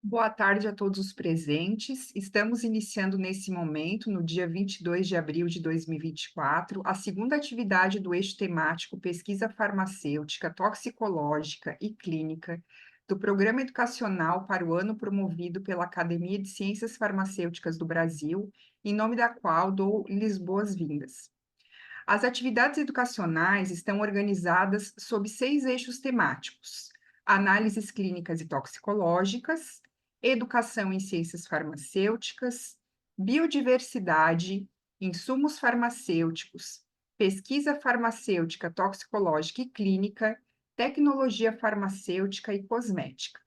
Boa tarde a todos os presentes. Estamos iniciando nesse momento, no dia 22 de abril de 2024, a segunda atividade do eixo temático Pesquisa Farmacêutica, Toxicológica e Clínica do Programa Educacional para o ano promovido pela Academia de Ciências Farmacêuticas do Brasil, em nome da qual dou-lhes boas-vindas. As atividades educacionais estão organizadas sob 6 eixos temáticos: análises clínicas e toxicológicas, educação em ciências farmacêuticas, biodiversidade, insumos farmacêuticos, pesquisa farmacêutica, toxicológica e clínica, tecnologia farmacêutica e cosmética.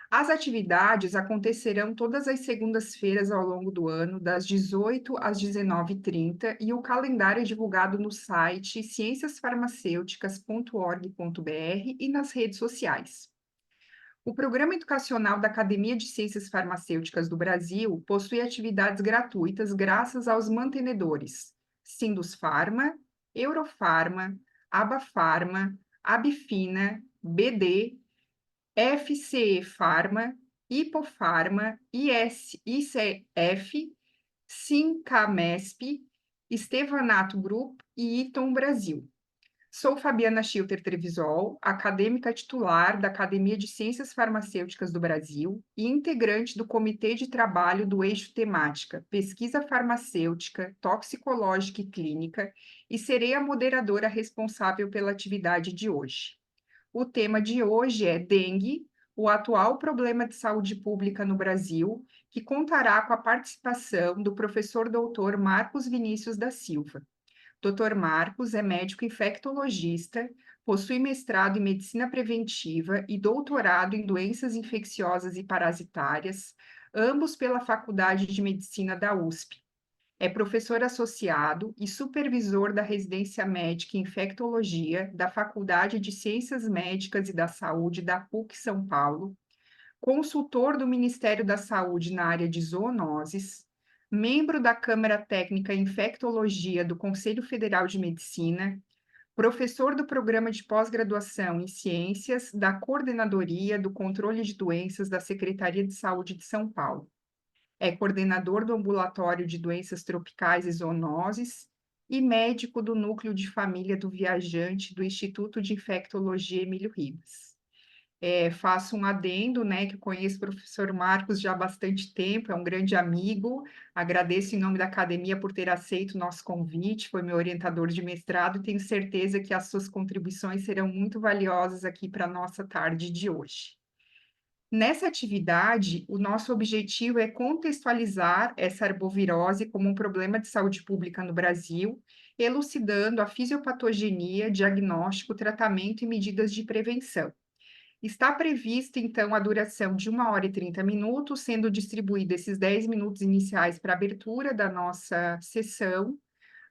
As atividades acontecerão todas as segundas-feiras ao longo do ano, das 18 às 19h30, e o calendário é divulgado no site cienciasfarmacêuticas.org.br e nas redes sociais. O Programa Educacional da Academia de Ciências Farmacêuticas do Brasil possui atividades gratuitas graças aos mantenedores Sindusfarma, Eurofarma, Abafarma, Abifina, BD, FCE Pharma, Hipofarma, ICF, Sincamesp, Estevanato Group e Iton Brasil. Sou Fabiana Schilter Trevisol, acadêmica titular da Academia de Ciências Farmacêuticas do Brasil e integrante do Comitê de Trabalho do Eixo Temática Pesquisa Farmacêutica, Toxicológica e Clínica, e serei a moderadora responsável pela atividade de hoje. O tema de hoje é dengue, o atual problema de saúde pública no Brasil, que contará com a participação do professor doutor Marcos Vinícius da Silva. Dr. Marcos é médico infectologista, possui mestrado em medicina preventiva e doutorado em doenças infecciosas e parasitárias, ambos pela Faculdade de Medicina da USP. É professor associado e supervisor da residência médica em infectologia da Faculdade de Ciências Médicas e da Saúde da PUC São Paulo, consultor do Ministério da Saúde na área de zoonoses, membro da Câmara Técnica em Infectologia do Conselho Federal de Medicina, professor do Programa de Pós-Graduação em Ciências da Coordenadoria do Controle de Doenças da Secretaria de Saúde de São Paulo. É coordenador do Ambulatório de Doenças Tropicais e Zoonoses e médico do Núcleo de Família do Viajante do Instituto de Infectologia Emílio Ribas. Faço um adendo, né, que eu conheço o professor Marcos já há bastante tempo, é um grande amigo, agradeço em nome da academia por ter aceito o nosso convite, foi meu orientador de mestrado e tenho certeza que as suas contribuições serão muito valiosas aqui para a nossa tarde de hoje. Nessa atividade, o nosso objetivo é contextualizar essa arbovirose como um problema de saúde pública no Brasil, elucidando a fisiopatogenia, diagnóstico, tratamento e medidas de prevenção. Está prevista, então, a duração de 1h30, sendo distribuído esses 10 minutos iniciais para a abertura da nossa sessão,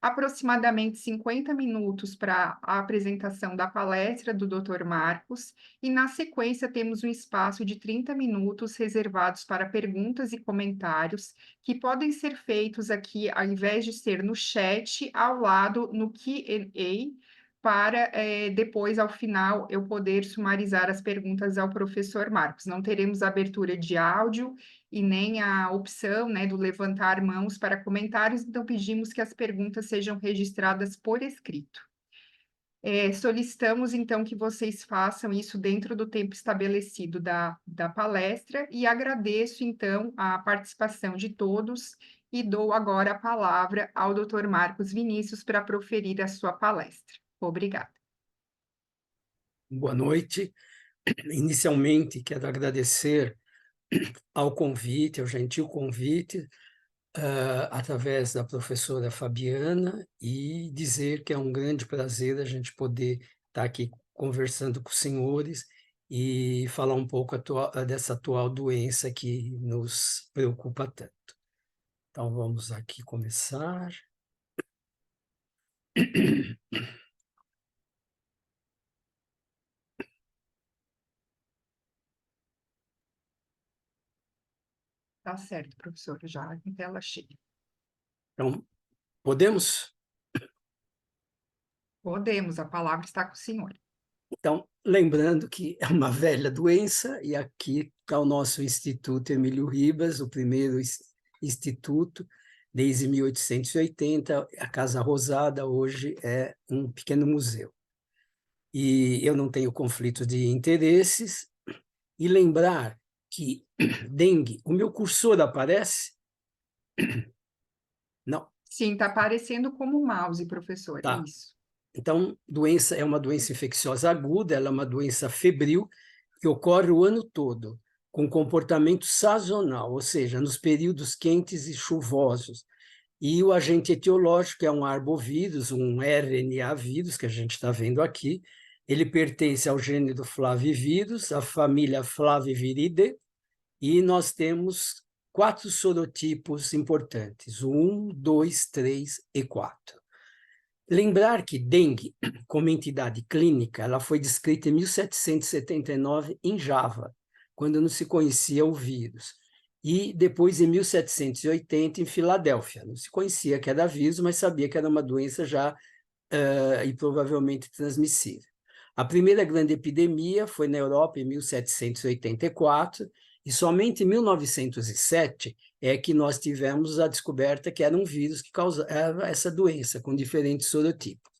aproximadamente 50 minutos para a apresentação da palestra do Dr. Marcos, e na sequência temos um espaço de 30 minutos reservados para perguntas e comentários, que podem ser feitos aqui, ao invés de ser no chat, ao lado no Q&A, para depois, ao final, eu poder sumarizar as perguntas ao professor Marcos. Não teremos abertura de áudio e nem a opção, né, do levantar mãos para comentários, então pedimos que as perguntas sejam registradas por escrito. Solicitamos, então, que vocês façam isso dentro do tempo estabelecido da palestra e agradeço, então, a participação de todos e dou agora a palavra ao Dr. Marcos Vinícius para proferir a sua palestra. Obrigada. Boa noite. Inicialmente, quero agradecer ao convite, ao gentil convite, através da professora Fabiana, e dizer que é um grande prazer a gente poder estar aqui conversando com os senhores e falar um pouco dessa atual doença que nos preocupa tanto. Então, vamos aqui começar. Tá certo, professora, já em tela cheia. Então, podemos? Podemos, a palavra está com o senhor. Então, lembrando que é uma velha doença, e aqui está o nosso Instituto Emílio Ribas, o primeiro instituto, desde 1880, a Casa Rosada hoje é um pequeno museu. E eu não tenho conflito de interesses, e lembrar que dengue, o meu cursor aparece? Não, Sim, está aparecendo como mouse, professor, tá. isso. Então, doença é uma doença infecciosa aguda, ela é uma doença febril que ocorre o ano todo, com comportamento sazonal, ou seja, nos períodos quentes e chuvosos. E o agente etiológico é um arbovírus, um RNA vírus, que a gente está vendo aqui. Ele pertence ao gênero Flavivírus, à família Flaviviridae, e nós temos 4 sorotipos importantes, o 1, 2, 3 e 4. Lembrar que dengue, como entidade clínica, ela foi descrita em 1779 em Java, quando não se conhecia o vírus. E depois, em 1780, em Filadélfia. Não se conhecia que era vírus, mas sabia que era uma doença já e provavelmente transmissível. A primeira grande epidemia foi na Europa em 1784, e somente em 1907 é que nós tivemos a descoberta que era um vírus que causava essa doença, com diferentes sorotipos.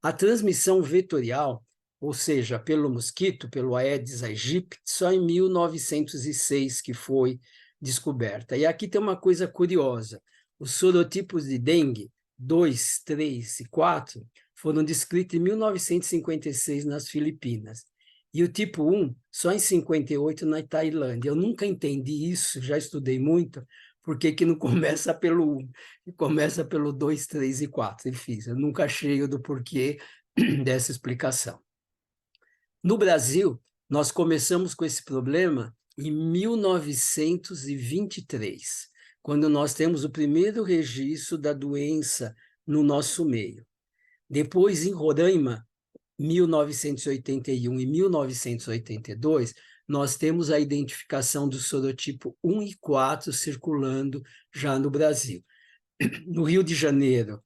A transmissão vetorial, ou seja, pelo mosquito, pelo Aedes aegypti, só em 1906 que foi descoberta. E aqui tem uma coisa curiosa: os sorotipos de dengue 2, 3 e 4 foram descritos em 1956 nas Filipinas. E o tipo 1 só em 58 na Tailândia. Eu nunca entendi isso, já estudei muito, por que não começa pelo 1, e começa pelo 2, 3 e 4. Enfim, eu nunca achei o do porquê dessa explicação. No Brasil, nós começamos com esse problema em 1923, quando nós temos o primeiro registro da doença no nosso meio. Depois, em Roraima, 1981 e 1982, nós temos a identificação do sorotipo 1 e 4 circulando já no Brasil. No Rio de Janeiro,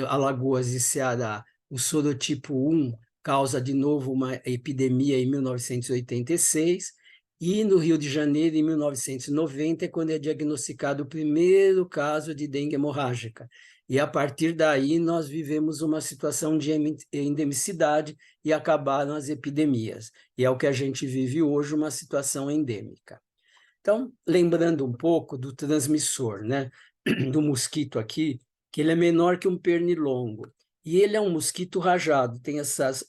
Alagoas e Ceará, o sorotipo 1 causa de novo uma epidemia em 1986, e no Rio de Janeiro, em 1990, é quando é diagnosticado o primeiro caso de dengue hemorrágica. E a partir daí nós vivemos uma situação de endemicidade e acabaram as epidemias. E é o que a gente vive hoje, uma situação endêmica. Então, lembrando um pouco do transmissor, né, do mosquito aqui, que ele é menor que um pernilongo. E ele é um mosquito rajado, tem essas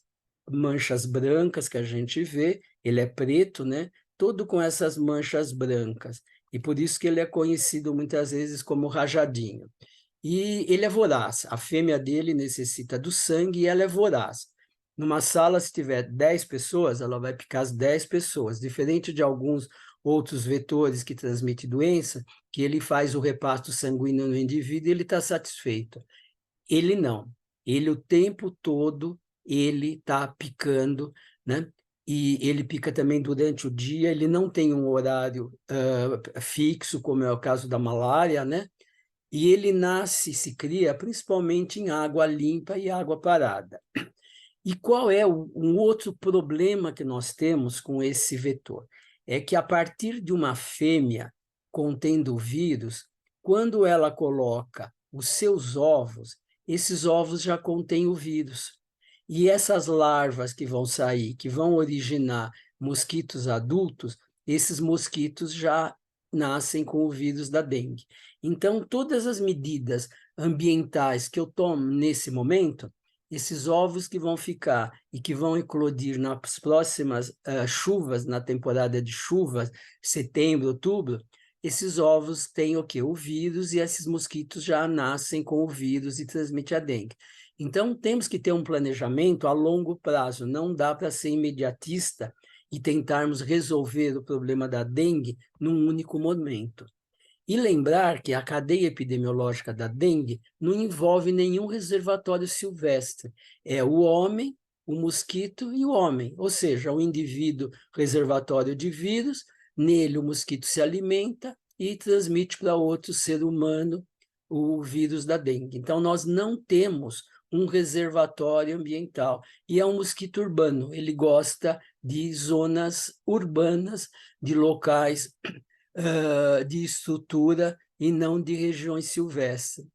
manchas brancas que a gente vê, ele é preto, né, todo com essas manchas brancas. E por isso que ele é conhecido muitas vezes como rajadinho. E ele é voraz, a fêmea dele necessita do sangue e ela é voraz. Numa sala, se tiver 10 pessoas, ela vai picar as 10 pessoas, diferente de alguns outros vetores que transmitem doença, que ele faz o reparto sanguíneo no indivíduo e ele está satisfeito. Ele não. Ele o tempo todo, ele está picando, né? E ele pica também durante o dia, ele não tem um horário fixo, como é o caso da malária, né? E ele nasce, se cria principalmente em água limpa e água parada. E qual é um outro problema que nós temos com esse vetor? É que a partir de uma fêmea contendo o vírus, quando ela coloca os seus ovos, esses ovos já contêm o vírus. E essas larvas que vão sair, que vão originar mosquitos adultos, esses mosquitos já nascem com o vírus da dengue. Então, todas as medidas ambientais que eu tomo nesse momento, esses ovos que vão ficar e que vão eclodir nas próximas chuvas, na temporada de chuvas, setembro, outubro, esses ovos têm o quê? O vírus, e esses mosquitos já nascem com o vírus e transmitem a dengue. Então, temos que ter um planejamento a longo prazo, não dá para ser imediatista e tentarmos resolver o problema da dengue num único momento. E lembrar que a cadeia epidemiológica da dengue não envolve nenhum reservatório silvestre. É o homem, o mosquito e o homem, ou seja, o indivíduo reservatório de vírus, nele o mosquito se alimenta e transmite para outro ser humano o vírus da dengue. Então, nós não temos um reservatório ambiental. E é um mosquito urbano, ele gosta de zonas urbanas, de locais de estrutura e não de regiões silvestres.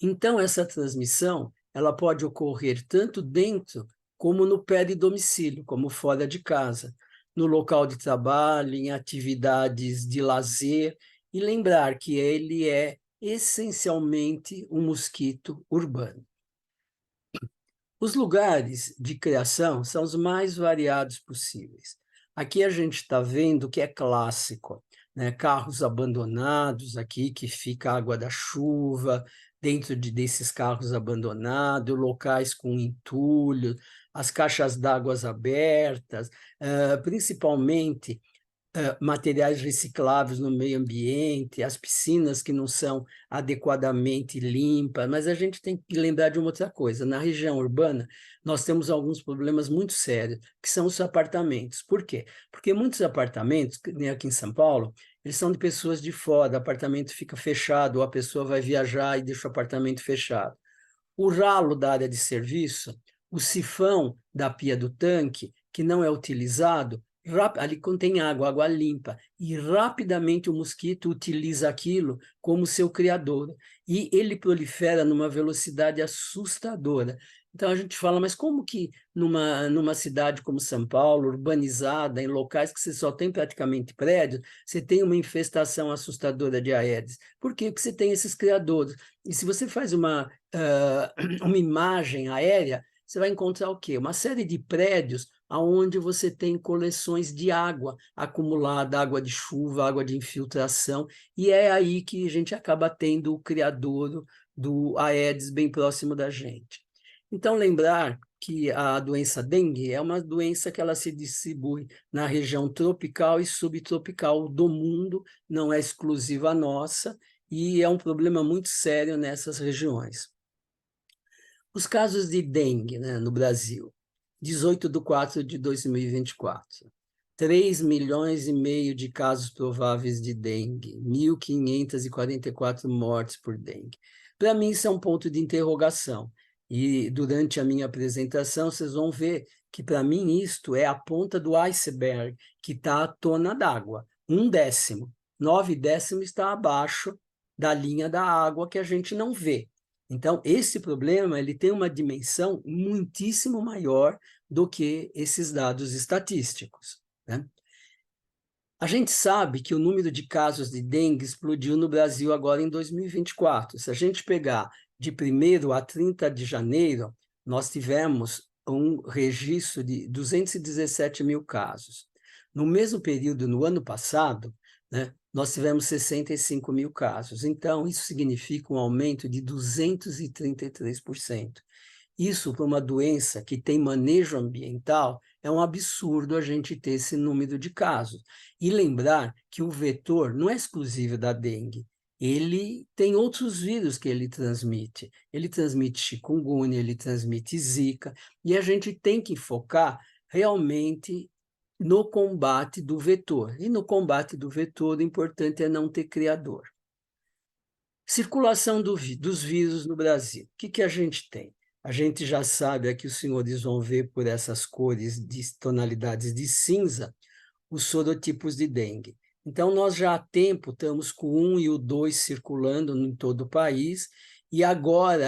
Então, essa transmissão ela pode ocorrer tanto dentro como no peridomicílio, como fora de casa, no local de trabalho, em atividades de lazer, e lembrar que ele é essencialmente um mosquito urbano. Os lugares de criação são os mais variados possíveis. Aqui a gente está vendo que é clássico, né? Carros abandonados aqui, que fica a água da chuva, dentro desses carros abandonados, locais com entulho, as caixas d'água abertas, principalmente materiais recicláveis no meio ambiente, as piscinas que não são adequadamente limpas, mas a gente tem que lembrar de uma outra coisa. Na região urbana, nós temos alguns problemas muito sérios, que são os apartamentos. Por quê? Porque muitos apartamentos, nem aqui em São Paulo, eles são de pessoas de fora, o apartamento fica fechado, ou a pessoa vai viajar e deixa o apartamento fechado. O ralo da área de serviço, o sifão da pia do tanque, que não é utilizado, ali contém água, água limpa, e rapidamente o mosquito utiliza aquilo como seu criador, e ele prolifera numa velocidade assustadora. Então a gente fala, mas como que numa cidade como São Paulo, urbanizada, em locais que você só tem praticamente prédios, você tem uma infestação assustadora de Aedes? Por quê? Porque você tem esses criadores. E se você faz uma imagem aérea, você vai encontrar o quê? Uma série de prédios onde você tem coleções de água acumulada, água de chuva, água de infiltração, e é aí que a gente acaba tendo o criadouro do Aedes bem próximo da gente. Então, lembrar que a doença dengue é uma doença que ela se distribui na região tropical e subtropical do mundo, não é exclusiva nossa, e é um problema muito sério nessas regiões. Os casos de dengue, né, no Brasil, 18/4/2024, 3,5 milhões de casos prováveis de dengue, 1.544 mortes por dengue. Para mim, isso é um ponto de interrogação. E durante a minha apresentação, vocês vão ver que, para mim, isto é a ponta do iceberg, que está à tona d'água. 1/10, 9/10 está abaixo da linha da água que a gente não vê. Então, esse problema ele tem uma dimensão muitíssimo maior do que esses dados estatísticos, né? A gente sabe que o número de casos de dengue explodiu no Brasil agora em 2024. Se a gente pegar de 1º a 30 de janeiro, nós tivemos um registro de 217 mil casos. No mesmo período, no ano passado, né, nós tivemos 65 mil casos. Então, isso significa um aumento de 233%. Isso, para uma doença que tem manejo ambiental, é um absurdo a gente ter esse número de casos. E lembrar que o vetor não é exclusivo da dengue, ele tem outros vírus que ele transmite. Ele transmite chikungunya, ele transmite zika, e a gente tem que focar realmente no combate do vetor. E no combate do vetor, o importante é não ter criador. Circulação dos vírus no Brasil. O que a gente tem? A gente já sabe, aqui os senhores vão ver por essas cores de tonalidades de cinza, os sorotipos de dengue. Então, nós já há tempo estamos com o 1 e o 2 circulando em todo o país, e agora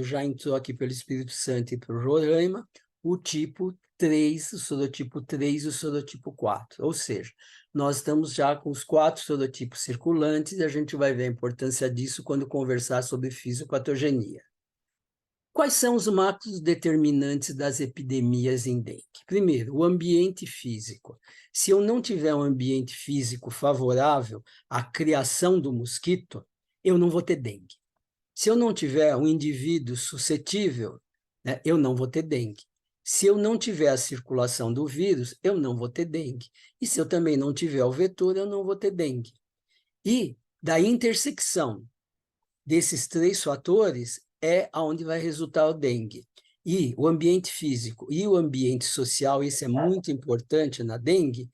já entrou aqui pelo Espírito Santo e pelo Roraima, o tipo 3, o sorotipo 3 e o sorotipo 4. Ou seja, nós estamos já com os 4 sorotipos circulantes, e a gente vai ver a importância disso quando conversar sobre fisiopatogenia. Quais são os macros determinantes das epidemias em dengue? Primeiro, o ambiente físico. Se eu não tiver um ambiente físico favorável à criação do mosquito, eu não vou ter dengue. Se eu não tiver um indivíduo suscetível, né, eu não vou ter dengue. Se eu não tiver a circulação do vírus, eu não vou ter dengue. E se eu também não tiver o vetor, eu não vou ter dengue. E da intersecção desses 3 fatores é onde vai resultar o dengue. E o ambiente físico e o ambiente social, isso é muito importante na dengue,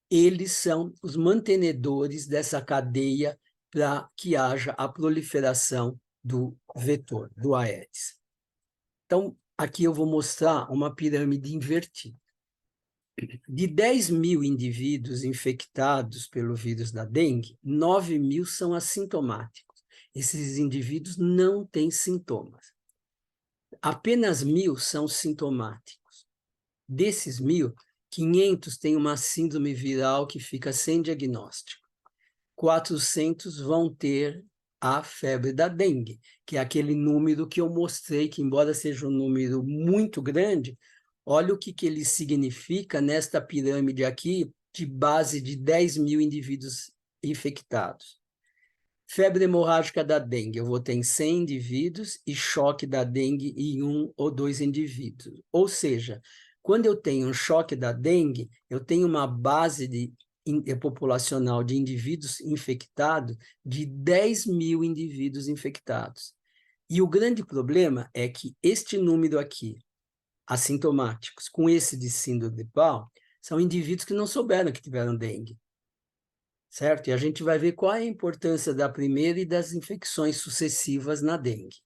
eles são os mantenedores dessa cadeia para que haja a proliferação do vetor, do Aedes. Então, aqui eu vou mostrar uma pirâmide invertida. De 10.000 indivíduos infectados pelo vírus da dengue, 9.000 são assintomáticos. Esses indivíduos não têm sintomas. Apenas 1.000 são sintomáticos. Desses 1.000, 500 têm uma síndrome viral que fica sem diagnóstico. 400 vão ter a febre da dengue, que é aquele número que eu mostrei, que embora seja um número muito grande, olha o que ele significa nesta pirâmide aqui, de base de 10.000 indivíduos infectados. Febre hemorrágica da dengue, eu vou ter em 100 indivíduos e choque da dengue em 1 ou 2 indivíduos. Ou seja, quando eu tenho um choque da dengue, eu tenho uma base populacional de indivíduos infectados de 10.000 indivíduos infectados. E o grande problema é que este número aqui, assintomáticos, com esse de síndrome de Down, são indivíduos que não souberam que tiveram dengue. Certo? E a gente vai ver qual é a importância da primeira e das infecções sucessivas na dengue.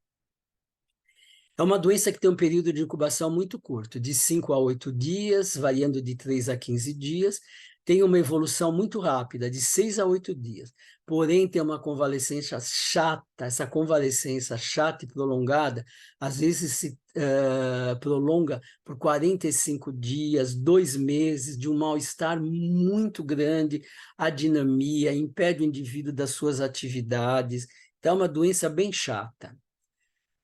É uma doença que tem um período de incubação muito curto, de 5 a 8 dias, variando de 3 a 15 dias, tem uma evolução muito rápida, de 6 a 8 dias, porém tem uma convalescência chata, essa convalescência chata e prolongada, às vezes se prolonga por 45 dias, 2 meses, de um mal-estar muito grande, a dinamia, impede o indivíduo das suas atividades, então é uma doença bem chata.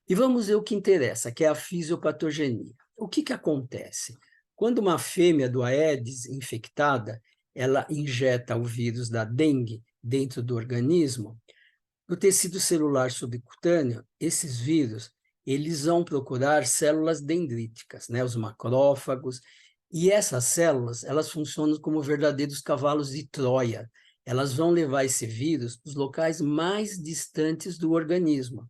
E vamos ver o que interessa, que é a fisiopatogenia. O que acontece? Quando uma fêmea do Aedes infectada, ela injeta o vírus da dengue dentro do organismo, no tecido celular subcutâneo, esses vírus, eles vão procurar células dendríticas, né, os macrófagos, e essas células, elas funcionam como verdadeiros cavalos de Troia. Elas vão levar esse vírus para os locais mais distantes do organismo,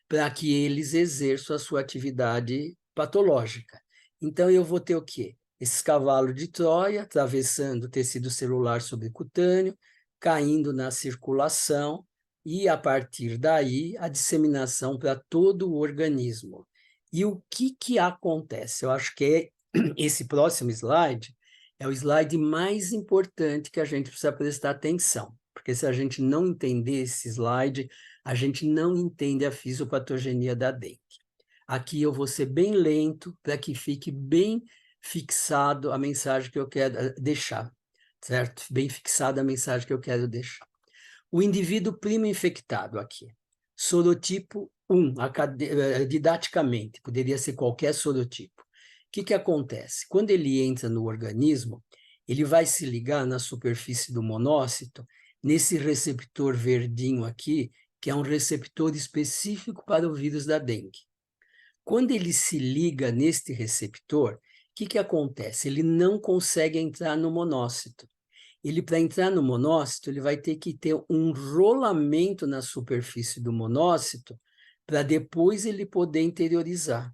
para que eles exerçam a sua atividade patológica. Então, eu vou ter o quê? Esses cavalos de Troia atravessando o tecido celular subcutâneo, caindo na circulação, e, a partir daí, a disseminação para todo o organismo. E o que acontece? Eu acho que esse próximo slide é o slide mais importante que a gente precisa prestar atenção, porque se a gente não entender esse slide, a gente não entende a fisiopatogenia da dengue. Aqui eu vou ser bem lento para que fique bem fixado a mensagem que eu quero deixar, certo? Bem fixada a mensagem que eu quero deixar. O indivíduo primo infectado aqui, sorotipo 1, didaticamente, poderia ser qualquer sorotipo. O que acontece? Quando ele entra no organismo, ele vai se ligar na superfície do monócito, nesse receptor verdinho aqui, que é um receptor específico para o vírus da dengue. Quando ele se liga neste receptor, o que acontece? Ele não consegue entrar no monócito. Ele, para entrar no monócito, ele vai ter que ter um rolamento na superfície do monócito para depois ele poder interiorizar.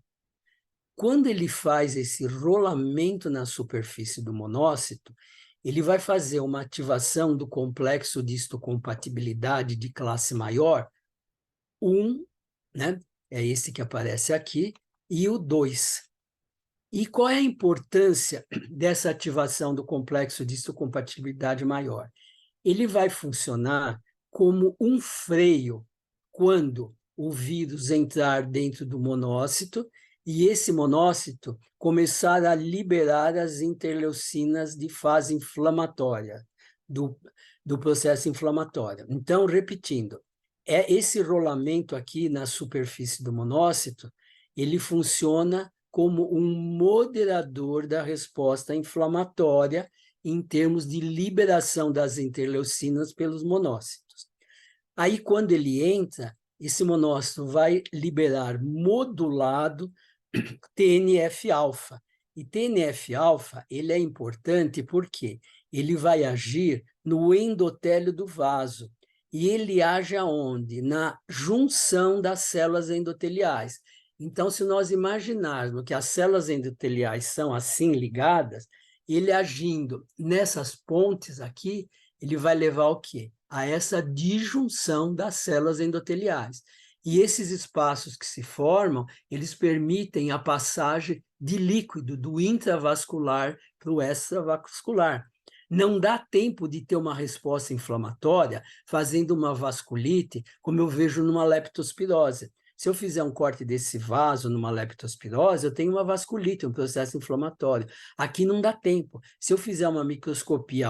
Quando ele faz esse rolamento na superfície do monócito, ele vai fazer uma ativação do complexo de histocompatibilidade de classe maior, 1, né? É esse que aparece aqui, e o 2. E qual é a importância dessa ativação do complexo de histocompatibilidade maior? Ele vai funcionar como um freio quando o vírus entrar dentro do monócito e esse monócito começar a liberar as interleucinas de fase inflamatória, do processo inflamatório. Então, repetindo, esse rolamento aqui na superfície do monócito, ele funciona como um moderador da resposta inflamatória em termos de liberação das interleucinas pelos monócitos. Aí, quando ele entra, esse monócito vai liberar modulado TNF-alfa. E TNF-alfa, ele é importante porque ele vai agir no endotélio do vaso. E ele age aonde? Na junção das células endoteliais. Então, se nós imaginarmos que as células endoteliais são assim ligadas, ele agindo nessas pontes aqui, ele vai levar o quê? A essa disjunção das células endoteliais. E esses espaços que se formam, eles permitem a passagem de líquido do intravascular para o extravascular. Não dá tempo de ter uma resposta inflamatória fazendo uma vasculite, como eu vejo numa leptospirose. Se eu fizer um corte desse vaso numa leptospirose, eu tenho uma vasculite, um processo inflamatório. Aqui não dá tempo. Se eu fizer uma microscopia,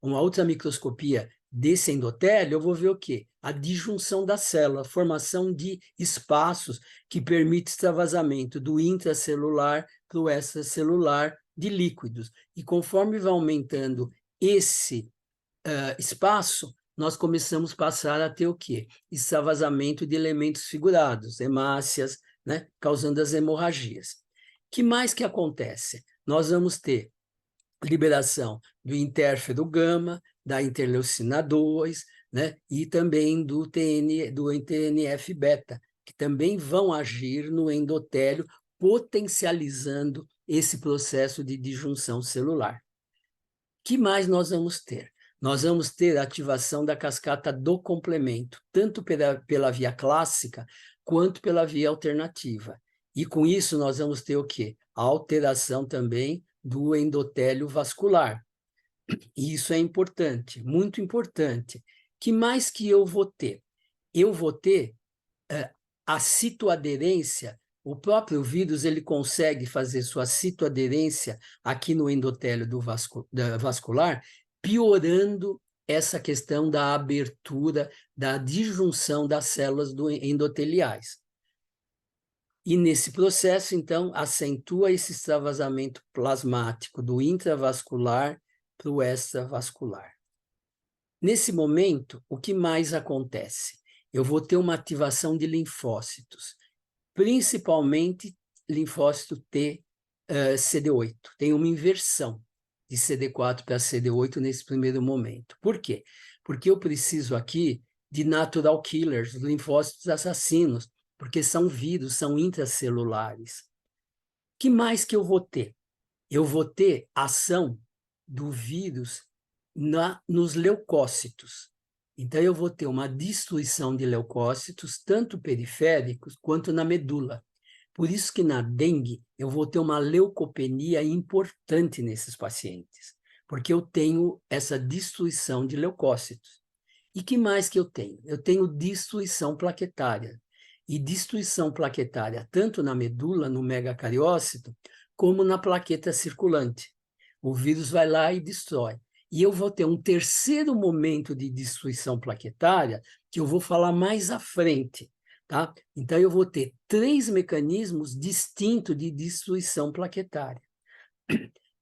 uma ultramicroscopia desse endotélio, eu vou ver o quê? A disjunção da célula, a formação de espaços que permite extravasamento do intracelular para o extracelular de líquidos. E conforme vai aumentando esse espaço, nós começamos a passar a ter o quê? Extravasamento de elementos figurados, hemácias, né? Causando as hemorragias. Que mais que acontece? Nós vamos ter liberação do interferon gama, da interleucina 2, né? E também do TNF-beta, que também vão agir no endotélio, potencializando esse processo de disjunção celular. Que mais nós vamos ter? Nós vamos ter a ativação da cascata do complemento, tanto pela via clássica, quanto pela via alternativa. E com isso nós vamos ter o quê? A alteração também do endotélio vascular. E isso é importante, muito importante. Que mais que eu vou ter? Eu vou ter a citoaderência. O próprio vírus ele consegue fazer sua citoaderência aqui no endotélio vascular, piorando essa questão da abertura, da disjunção das células endoteliais. E nesse processo, então, acentua esse extravasamento plasmático do intravascular para o extravascular. Nesse momento, o que mais acontece? Eu vou ter uma ativação de linfócitos, principalmente linfócito T, CD8. Tem uma inversão de CD4 para CD8 nesse primeiro momento. Por quê? Porque eu preciso aqui de natural killers, linfócitos assassinos, porque são vírus, são intracelulares. Que mais que eu vou ter? Eu vou ter ação do vírus nos leucócitos. Então, eu vou ter uma destruição de leucócitos, tanto periféricos quanto na medula. Por isso que na dengue eu vou ter uma leucopenia importante nesses pacientes, porque eu tenho essa destruição de leucócitos. E que mais que eu tenho? Eu tenho destruição plaquetária. E destruição plaquetária tanto na medula, no megacariócito, como na plaqueta circulante. O vírus vai lá e destrói. E eu vou ter um terceiro momento de destruição plaquetária que eu vou falar mais à frente, tá? Então, eu vou ter 3 mecanismos distintos de destruição plaquetária.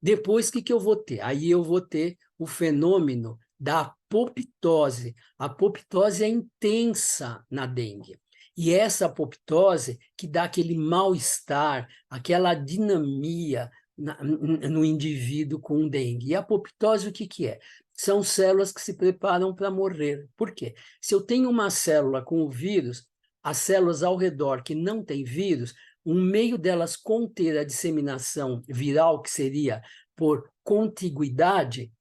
Depois, o que eu vou ter? Aí eu vou ter o fenômeno da apoptose. A apoptose é intensa na dengue. E essa apoptose que dá aquele mal-estar, aquela dinamia no indivíduo com dengue. E a apoptose, o que é? São células que se preparam para morrer. Por quê? Se eu tenho uma célula com o vírus, as células ao redor que não têm vírus, um meio delas conter a disseminação viral, que seria por contiguidade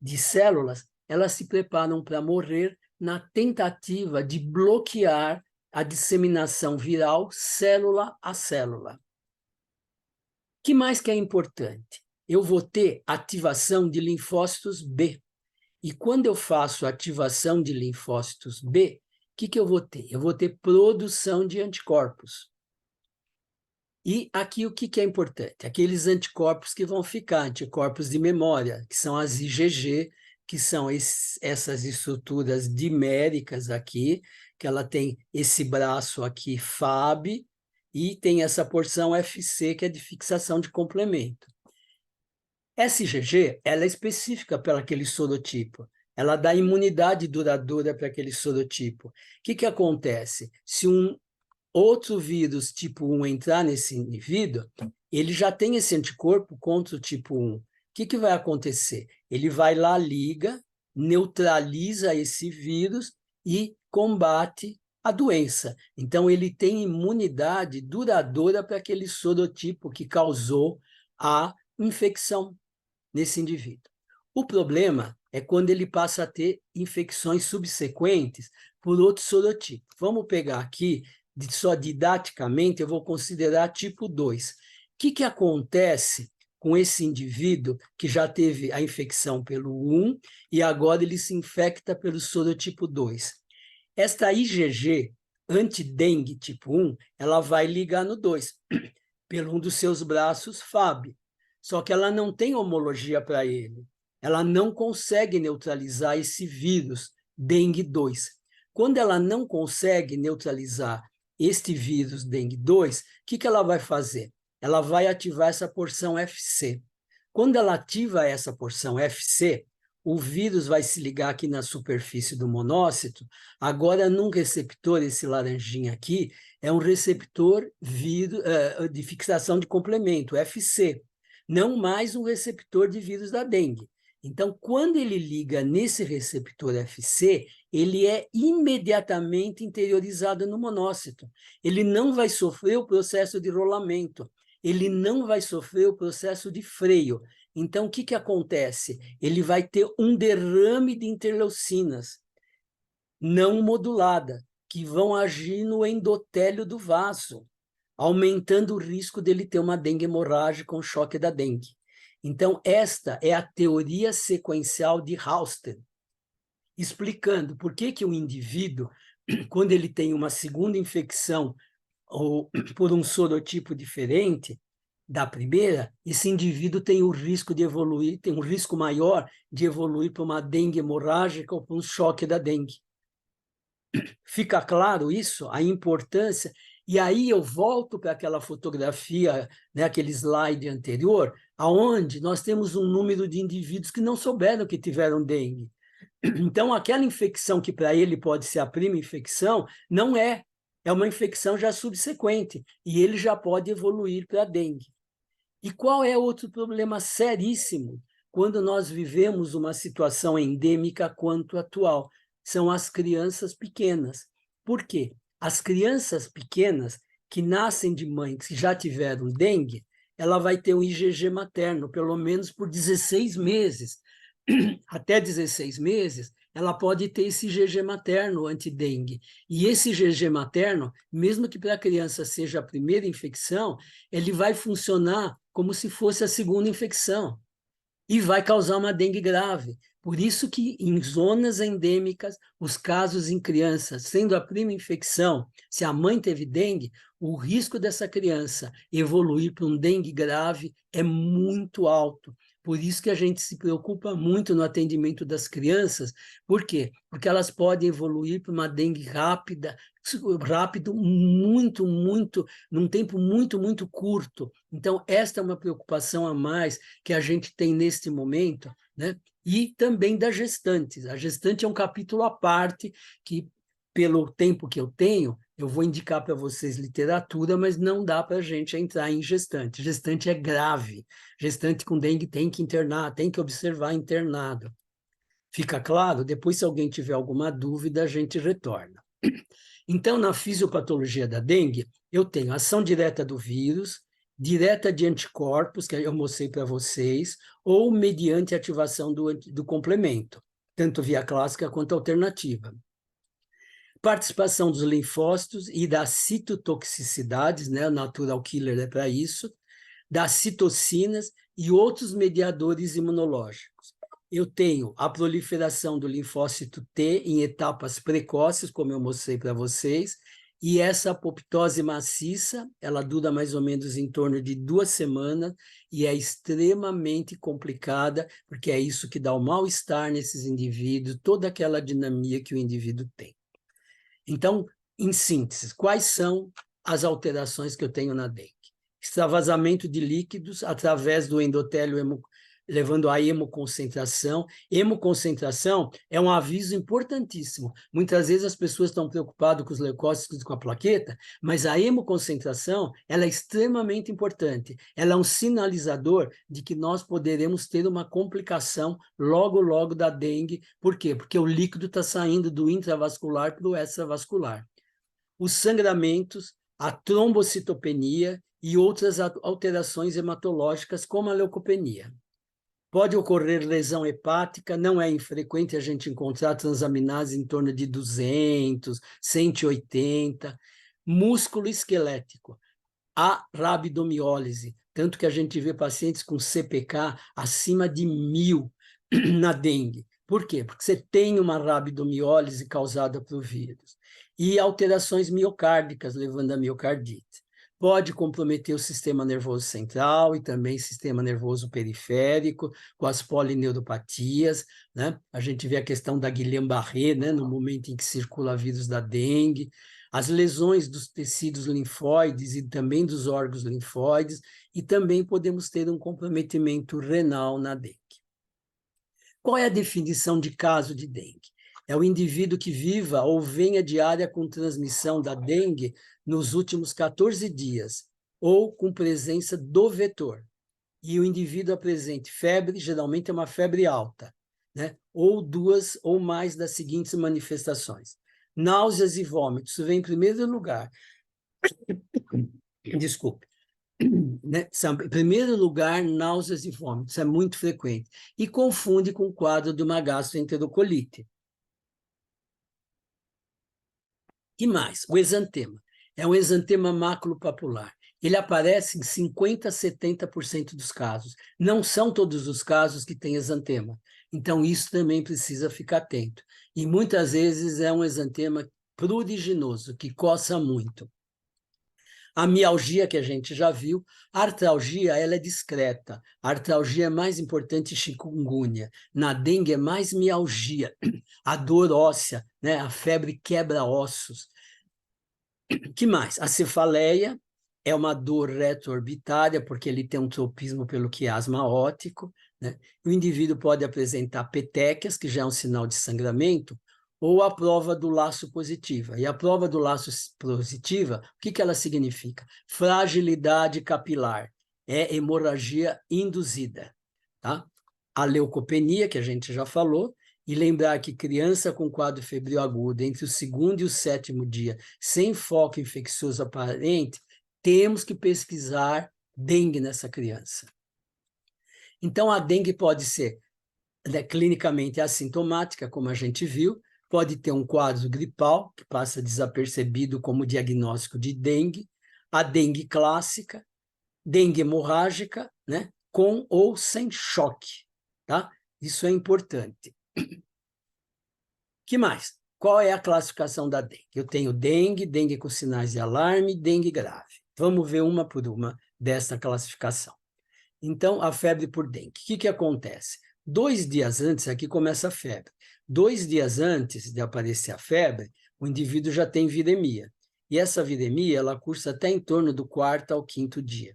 de células, elas se preparam para morrer na tentativa de bloquear a disseminação viral célula a célula. Que mais que é importante? Eu vou ter ativação de linfócitos B. E quando eu faço ativação de linfócitos B, o que eu vou ter? Eu vou ter produção de anticorpos. E aqui o que é importante? Aqueles anticorpos que vão ficar, anticorpos de memória, que são as IgG, que são essas estruturas diméricas aqui, que ela tem esse braço aqui, FAB, e tem essa porção FC, que é de fixação de complemento. Essa IgG, ela é específica para aquele sorotipo. Ela dá imunidade duradoura para aquele sorotipo. O que acontece? Se um outro vírus tipo 1 entrar nesse indivíduo, ele já tem esse anticorpo contra o tipo 1. O que vai acontecer? Ele vai lá, liga, neutraliza esse vírus e combate a doença. Então, ele tem imunidade duradoura para aquele sorotipo que causou a infecção nesse indivíduo. O problema é quando ele passa a ter infecções subsequentes por outro sorotipo. Vamos pegar aqui, só didaticamente, eu vou considerar tipo 2. O que acontece com esse indivíduo que já teve a infecção pelo 1 e agora ele se infecta pelo sorotipo 2? Esta IgG, antidengue tipo 1, ela vai ligar no 2, pelo um dos seus braços, Fab. Só que ela não tem homologia para ele. Ela não consegue neutralizar esse vírus, dengue 2. Quando ela não consegue neutralizar este vírus, dengue 2, o que ela vai fazer? Ela vai ativar essa porção FC. Quando ela ativa essa porção FC, o vírus vai se ligar aqui na superfície do monócito, agora num receptor, esse laranjinha aqui, é um receptor de fixação de complemento, FC, não mais um receptor de vírus da dengue. Então, quando ele liga nesse receptor FC, ele é imediatamente interiorizado no monócito. Ele não vai sofrer o processo de rolamento, ele não vai sofrer o processo de freio. Então, o que acontece? Ele vai ter um derrame de interleucinas não modulada, que vão agir no endotélio do vaso, aumentando o risco dele ter uma dengue hemorrágica com choque da dengue. Então, esta é a teoria sequencial de Halsted, explicando por que o indivíduo, quando ele tem uma segunda infecção ou por um sorotipo diferente da primeira, esse indivíduo tem o risco de evoluir, tem um risco maior de evoluir para uma dengue hemorrágica ou para um choque da dengue. Fica claro isso? A importância. E aí eu volto para aquela fotografia, né, aquele slide anterior, aonde nós temos um número de indivíduos que não souberam que tiveram dengue. Então, aquela infecção que para ele pode ser a prima infecção, não é. É uma infecção já subsequente, e ele já pode evoluir para a dengue. E qual é outro problema seríssimo quando nós vivemos uma situação endêmica quanto atual? São as crianças pequenas. Por quê? As crianças pequenas que nascem de mães que já tiveram dengue, ela vai ter um IgG materno, pelo menos por 16 meses. Até 16 meses, ela pode ter esse IgG materno anti-dengue. E esse IgG materno, mesmo que para a criança seja a primeira infecção, ele vai funcionar como se fosse a segunda infecção e vai causar uma dengue grave. Por isso que em zonas endêmicas, os casos em crianças, sendo a prima infecção, se a mãe teve dengue, o risco dessa criança evoluir para um dengue grave é muito alto. Por isso que a gente se preocupa muito no atendimento das crianças. Por quê? Porque elas podem evoluir para uma dengue rápido, num tempo muito curto. Então, esta é uma preocupação a mais que a gente tem neste momento, né? E também das gestantes. A gestante é um capítulo à parte que, pelo tempo que eu tenho, eu vou indicar para vocês literatura, mas não dá para a gente entrar em gestante. Gestante é grave. Gestante com dengue tem que internar, tem que observar internado. Fica claro? Depois, se alguém tiver alguma dúvida, a gente retorna. Então, na fisiopatologia da dengue, eu tenho ação direta do vírus, direta de anticorpos, que eu mostrei para vocês, ou mediante ativação do complemento, tanto via clássica quanto alternativa. Participação dos linfócitos e das citotoxicidades, né? O natural killer é para isso, das citocinas e outros mediadores imunológicos. Eu tenho a proliferação do linfócito T em etapas precoces, como eu mostrei para vocês, e essa apoptose maciça, ela dura mais ou menos em torno de 2 semanas e é extremamente complicada, porque é isso que dá o mal-estar nesses indivíduos, toda aquela dinamia que o indivíduo tem. Então, em síntese, quais são as alterações que eu tenho na dengue? Extravasamento de líquidos através do endotélio, levando a hemoconcentração. Hemoconcentração é um aviso importantíssimo. Muitas vezes as pessoas estão preocupadas com os leucócitos e com a plaqueta, mas a hemoconcentração ela é extremamente importante. Ela é um sinalizador de que nós poderemos ter uma complicação logo da dengue. Por quê? Porque o líquido está saindo do intravascular para o extravascular. Os sangramentos, a trombocitopenia e outras alterações hematológicas, como a leucopenia. Pode ocorrer lesão hepática, não é infrequente a gente encontrar transaminase em torno de 200, 180. Músculo esquelético, a rabdomiólise, tanto que a gente vê pacientes com CPK acima de 1000 na dengue. Por quê? Porque você tem uma rabdomiólise causada por vírus. E alterações miocárdicas, levando a miocardite. Pode comprometer o sistema nervoso central e também sistema nervoso periférico, com as polineuropatias, né? A gente vê a questão da Guillain-Barré, né? No momento em que circula vírus da dengue, as lesões dos tecidos linfóides e também dos órgãos linfóides, e também podemos ter um comprometimento renal na dengue. Qual é a definição de caso de dengue? É o indivíduo que viva ou venha de área com transmissão da dengue nos últimos 14 dias, ou com presença do vetor. E o indivíduo apresente febre, geralmente é uma febre alta, né? Ou duas ou mais das seguintes manifestações. Náuseas e vômitos, isso vem em primeiro lugar. Desculpe. Né? Em primeiro lugar, náuseas e vômitos, é muito frequente. E confunde com o quadro de uma gastroenterocolite. E mais, o exantema. É um exantema maculopapular. Ele aparece em 50% a 70% dos casos. Não são todos os casos que têm exantema. Então, isso também precisa ficar atento. E muitas vezes é um exantema pruriginoso, que coça muito. A mialgia, que a gente já viu, a artralgia, ela é discreta. A artralgia é mais importante chikungunya. Na dengue é mais mialgia, a dor óssea, né? A febre quebra ossos. Que mais? A cefaleia é uma dor retroorbitária, porque ele tem um tropismo pelo quiasma óptico, né? O indivíduo pode apresentar petequias, que já é um sinal de sangramento, ou a prova do laço positiva. E a prova do laço positiva, o que ela significa? Fragilidade capilar, é hemorragia induzida, tá? A leucopenia, que a gente já falou, e lembrar que criança com quadro febril agudo entre o segundo e o sétimo dia, sem foco infeccioso aparente, temos que pesquisar dengue nessa criança. Então, a dengue pode ser, né, clinicamente assintomática, como a gente viu, pode ter um quadro gripal, que passa desapercebido como diagnóstico de dengue, a dengue clássica, dengue hemorrágica, né, com ou sem choque, tá? Isso é importante. Que mais? Qual é a classificação da dengue? Eu tenho dengue, dengue com sinais de alarme, dengue grave. Vamos ver uma por uma dessa classificação. Então, a febre por dengue. O que acontece? 2 dias antes, aqui começa a febre. 2 dias antes de aparecer a febre, o indivíduo já tem viremia. E essa viremia, ela cursa até em torno do 4º ao 5º dia.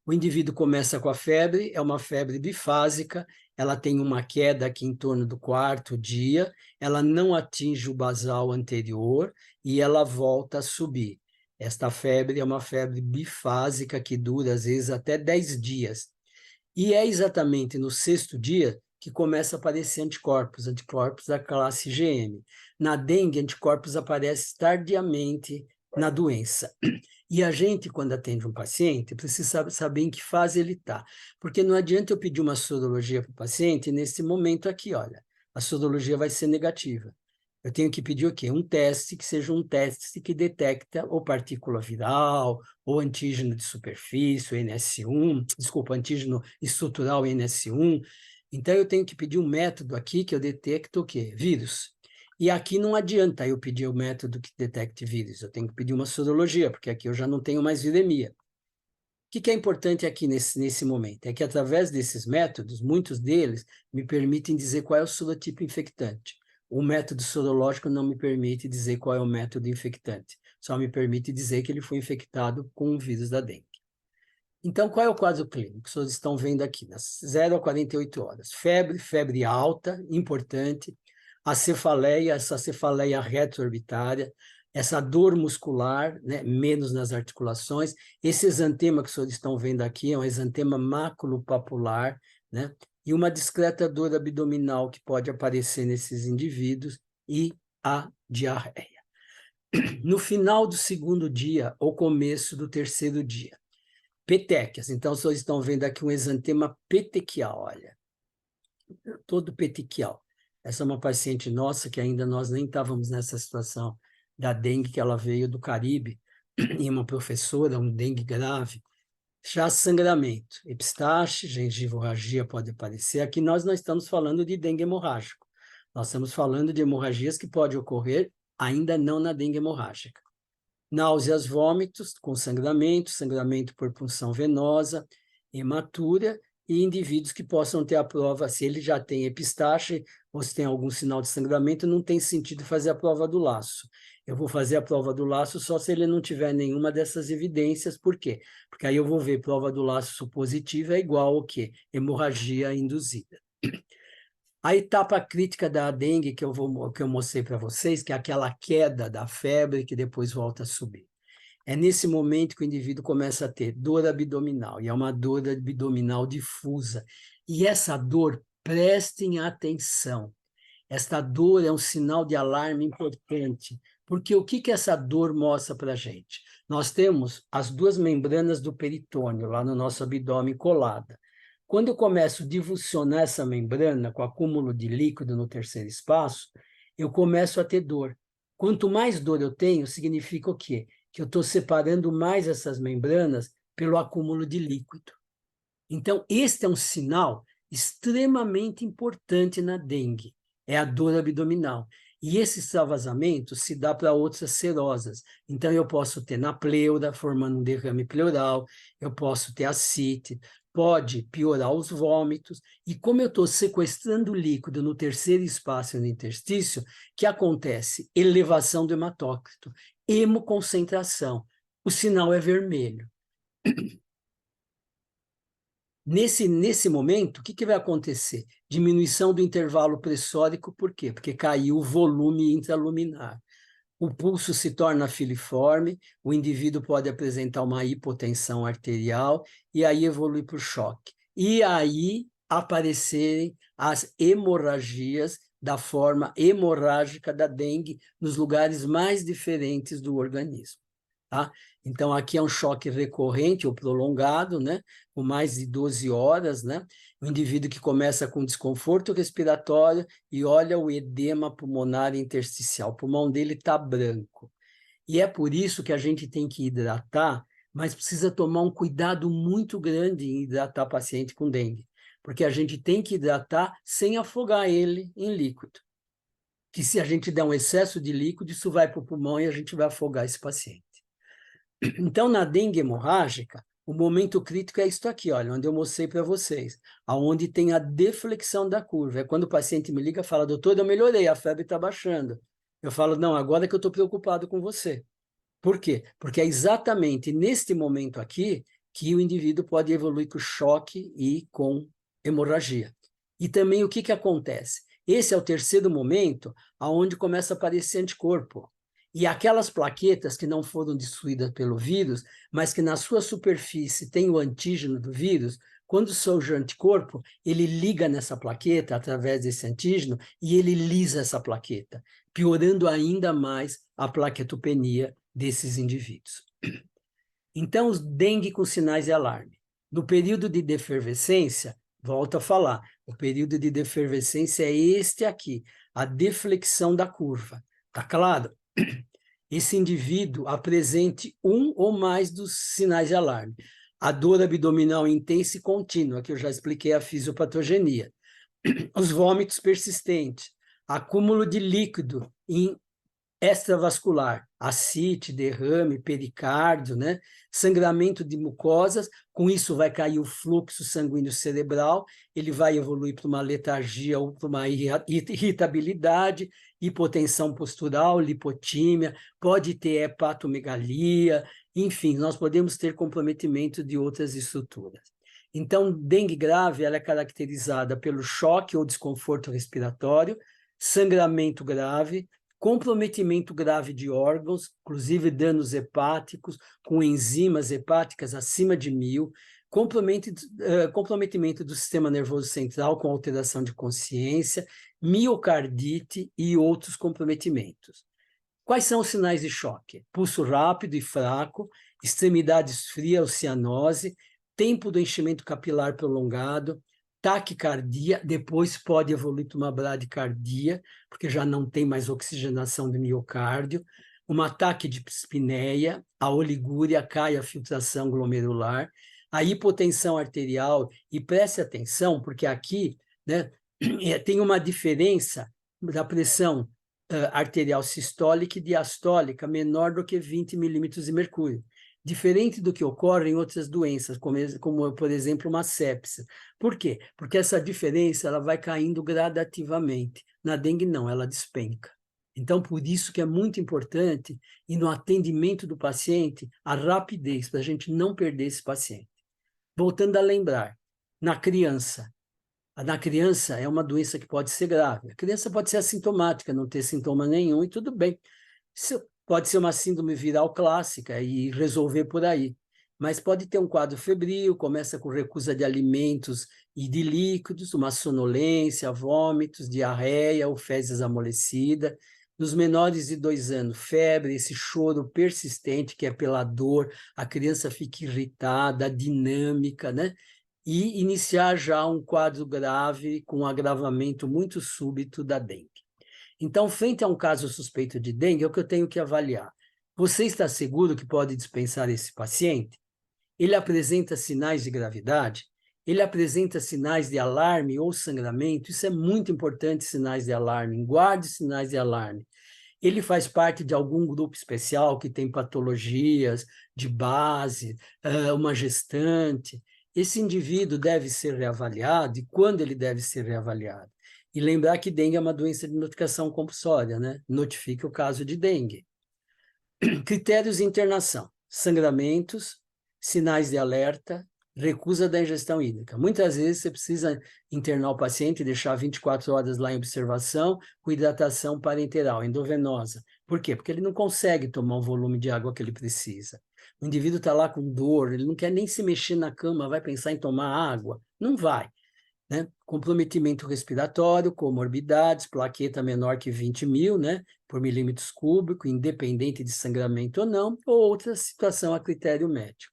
O indivíduo começa com a febre, é uma febre bifásica, ela tem uma queda aqui em torno do 4º dia, ela não atinge o basal anterior e ela volta a subir. Esta febre é uma febre bifásica que dura, às vezes, até 10 dias. E é exatamente no 6º dia que começa a aparecer anticorpos da classe IgM. Na dengue, anticorpos aparecem tardiamente na doença. E a gente, quando atende um paciente, precisa saber em que fase ele está. Porque não adianta eu pedir uma sorologia para o paciente nesse momento aqui, olha, a sorologia vai ser negativa. Eu tenho que pedir o quê? Um teste que seja um teste que detecta ou partícula viral, ou antígeno de superfície, o NS1, desculpa, antígeno estrutural NS1. Então, eu tenho que pedir um método aqui que eu detecto o quê? Vírus. E aqui não adianta eu pedir o método que detecte vírus, eu tenho que pedir uma sorologia, porque aqui eu já não tenho mais viremia. O que é importante aqui nesse momento? É que, através desses métodos, muitos deles me permitem dizer qual é o sorotipo infectante. O método sorológico não me permite dizer qual é o método infectante, só me permite dizer que ele foi infectado com o vírus da dengue. Então, qual é o quadro clínico? Vocês estão vendo aqui, nas 0 a 48 horas. Febre alta, importante. A cefaleia, essa cefaleia retroorbitária, essa dor muscular, né, menos nas articulações. Esse exantema que vocês estão vendo aqui é um exantema maculopapular, né, e uma discreta dor abdominal que pode aparecer nesses indivíduos, e a diarreia. No final do 2º dia, ou começo do 3º dia, petequias. Então, vocês estão vendo aqui um exantema petequial, olha. todo petequial. Essa é uma paciente nossa que ainda nós nem estávamos nessa situação da dengue, que ela veio do Caribe, e uma professora, um dengue grave, já sangramento, epistaxe, gengivorragia pode aparecer. Aqui nós não estamos falando de dengue hemorrágico, nós estamos falando de hemorragias que podem ocorrer ainda não na dengue hemorrágica. Náuseas, vômitos com sangramento, sangramento por punção venosa, hematúria, e indivíduos que possam ter a prova, se ele já tem epistaxe ou se tem algum sinal de sangramento, não tem sentido fazer a prova do laço. Eu vou fazer a prova do laço só se ele não tiver nenhuma dessas evidências. Por quê? Porque aí eu vou ver prova do laço supositiva é igual ao quê? Hemorragia induzida. A etapa crítica da dengue que eu mostrei para vocês, que é aquela queda da febre que depois volta a subir. É nesse momento que o indivíduo começa a ter dor abdominal, e é uma dor abdominal difusa. E essa dor, prestem atenção, esta dor é um sinal de alarme importante, porque o que essa dor mostra para a gente? Nós temos as duas membranas do peritônio, lá no nosso abdômen, colada. Quando eu começo a divulsionar essa membrana com acúmulo de líquido no terceiro espaço, eu começo a ter dor. Quanto mais dor eu tenho, significa o quê? Que eu estou separando mais essas membranas pelo acúmulo de líquido. Então, este é um sinal extremamente importante na dengue, é a dor abdominal. E esse extravasamento se dá para outras serosas. Então, eu posso ter na pleura, formando um derrame pleural, eu posso ter ascite, pode piorar os vômitos, e como eu estou sequestrando líquido no terceiro espaço e no interstício, que acontece? Elevação do hematócrito, hemoconcentração. O sinal é vermelho. Nesse momento, o que vai acontecer? Diminuição do intervalo pressórico, por quê? Porque caiu o volume intraluminar. O pulso se torna filiforme, o indivíduo pode apresentar uma hipotensão arterial e aí evolui para o choque. E aí aparecerem as hemorragias da forma hemorrágica da dengue nos lugares mais diferentes do organismo. Tá? Então, aqui é um choque recorrente ou prolongado, né? Com mais de 12 horas, né? O indivíduo que começa com desconforto respiratório e olha o edema pulmonar intersticial. O pulmão dele está branco. E é por isso que a gente tem que hidratar, mas precisa tomar um cuidado muito grande em hidratar paciente com dengue, porque a gente tem que hidratar sem afogar ele em líquido. Que se a gente der um excesso de líquido, isso vai para o pulmão e a gente vai afogar esse paciente. Então, na dengue hemorrágica, o momento crítico é isso aqui, olha, onde eu mostrei para vocês, aonde tem a deflexão da curva. É quando o paciente me liga e fala, doutor, eu melhorei, a febre está baixando. Eu falo, não, agora que eu estou preocupado com você. Por quê? Porque é exatamente neste momento aqui que o indivíduo pode evoluir com choque e com hemorragia. E também o que acontece? Esse é o terceiro momento aonde começa a aparecer anticorpo. E aquelas plaquetas que não foram destruídas pelo vírus, mas que na sua superfície tem o antígeno do vírus, quando surge o anticorpo, ele liga nessa plaqueta através desse antígeno e ele lisa essa plaqueta, piorando ainda mais a plaquetopenia desses indivíduos. Então, os dengue com sinais de alarme. No período de defervescência, volto a falar, o período de defervescência é este aqui, a deflexão da curva. Tá claro? Esse indivíduo apresente um ou mais dos sinais de alarme. A dor abdominal intensa e contínua, que eu já expliquei a fisiopatogenia. Os vômitos persistentes, acúmulo de líquido em extravascular, ascite, derrame, pericárdio, né? Sangramento de mucosas, com isso vai cair o fluxo sanguíneo cerebral, ele vai evoluir para uma letargia ou para uma irritabilidade, hipotensão postural, lipotímia, pode ter hepatomegalia, enfim, nós podemos ter comprometimento de outras estruturas. Então, dengue grave, ela é caracterizada pelo choque ou desconforto respiratório, sangramento grave, comprometimento grave de órgãos, inclusive danos hepáticos, com enzimas hepáticas acima de 1000, comprometimento do sistema nervoso central com alteração de consciência, miocardite e outros comprometimentos. Quais são os sinais de choque? Pulso rápido e fraco, extremidades frias ou cianose, tempo do enchimento capilar prolongado, taquicardia, depois pode evoluir para uma bradicardia, porque já não tem mais oxigenação do miocárdio, uma taquidispneia, a oligúria, cai a filtração glomerular, a hipotensão arterial, e preste atenção, porque aqui, né, tem uma diferença da pressão arterial sistólica e diastólica menor do que 20 milímetros de mercúrio, diferente do que ocorre em outras doenças, como por exemplo, uma sepse. Por quê? Porque essa diferença ela vai caindo gradativamente. Na dengue, não, ela despenca. Então, por isso que é muito importante, e no atendimento do paciente, a rapidez, para a gente não perder esse paciente. Voltando a lembrar, na criança é uma doença que pode ser grave. A criança pode ser assintomática, não ter sintoma nenhum, e tudo bem. Isso pode ser uma síndrome viral clássica e resolver por aí. Mas pode ter um quadro febril, começa com recusa de alimentos e de líquidos, uma sonolência, vômitos, diarreia ou fezes amolecida. Nos menores de 2 anos, febre, esse choro persistente que é pela dor, a criança fica irritada, dinâmica, né? E iniciar já um quadro grave com um agravamento muito súbito da dengue. Então, frente a um caso suspeito de dengue, é o que eu tenho que avaliar. Você está seguro que pode dispensar esse paciente? Ele apresenta sinais de gravidade? Ele apresenta sinais de alarme ou sangramento? Isso é muito importante, sinais de alarme. Guarde sinais de alarme. Ele faz parte de algum grupo especial que tem patologias de base, uma gestante. Esse indivíduo deve ser reavaliado, e quando ele deve ser reavaliado? E lembrar que dengue é uma doença de notificação compulsória, né? Notifique o caso de dengue. Critérios de internação: sangramentos, sinais de alerta, recusa da ingestão hídrica. Muitas vezes você precisa internar o paciente e deixar 24 horas lá em observação com hidratação parenteral, endovenosa. Por quê? Porque ele não consegue tomar o volume de água que ele precisa. O indivíduo está lá com dor, ele não quer nem se mexer na cama, vai pensar em tomar água? Não vai. Né? Comprometimento respiratório, comorbidades, plaqueta menor que 20 mil, né, por milímetros cúbicos, independente de sangramento ou não, ou outra situação a critério médico.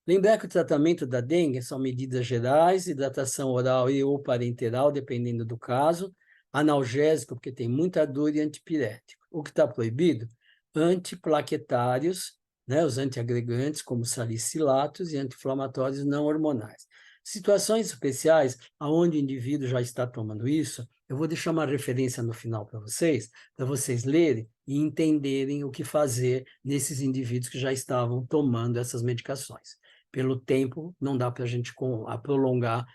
Lembrar que o tratamento da dengue são medidas gerais, hidratação oral e ou parenteral, dependendo do caso, analgésico, porque tem muita dor, e antipirético. O que está proibido? Antiplaquetários, né, os antiagregantes, como salicilatos, e anti-inflamatórios não hormonais. Situações especiais, onde o indivíduo já está tomando isso, eu vou deixar uma referência no final para vocês lerem e entenderem o que fazer nesses indivíduos que já estavam tomando essas medicações. Pelo tempo, não dá para a gente prolongar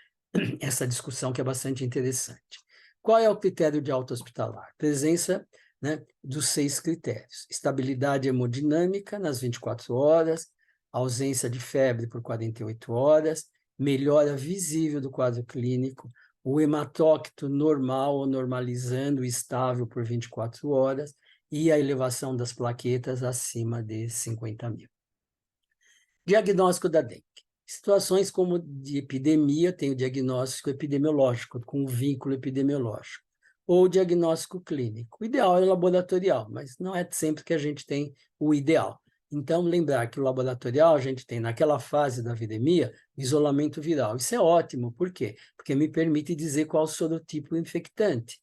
essa discussão, que é bastante interessante. Qual é o critério de alta hospitalar? Presença, né, dos 6 critérios: estabilidade hemodinâmica nas 24 horas, ausência de febre por 48 horas, melhora visível do quadro clínico, o hematócrito normal ou normalizando estável por 24 horas e a elevação das plaquetas acima de 50 mil. Diagnóstico da dengue. Situações como de epidemia, tem o diagnóstico epidemiológico, com o vínculo epidemiológico, ou diagnóstico clínico. O ideal é laboratorial, mas não é sempre que a gente tem o ideal. Então, lembrar que o laboratorial a gente tem, naquela fase da viremia, isolamento viral. Isso é ótimo, por quê? Porque me permite dizer qual o sorotipo infectante.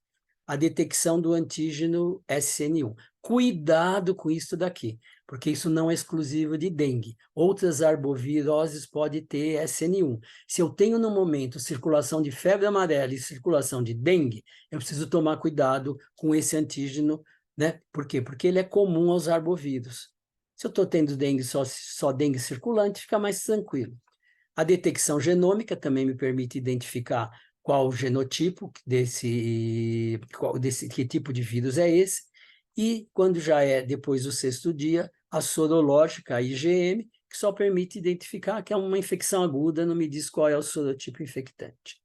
A detecção do antígeno SN1. Cuidado com isso daqui, porque isso não é exclusivo de dengue. Outras arboviroses podem ter SN1. Se eu tenho no momento circulação de febre amarela e circulação de dengue, eu preciso tomar cuidado com esse antígeno, né? Por quê? Porque ele é comum aos arbovírus. Se eu estou tendo dengue, só dengue circulante, fica mais tranquilo. A detecção genômica também me permite identificar qual o genotipo que tipo de vírus é esse, e quando já é depois do 6º dia, a sorológica, a IgM, que só permite identificar que é uma infecção aguda, não me diz qual é o sorotipo infectante.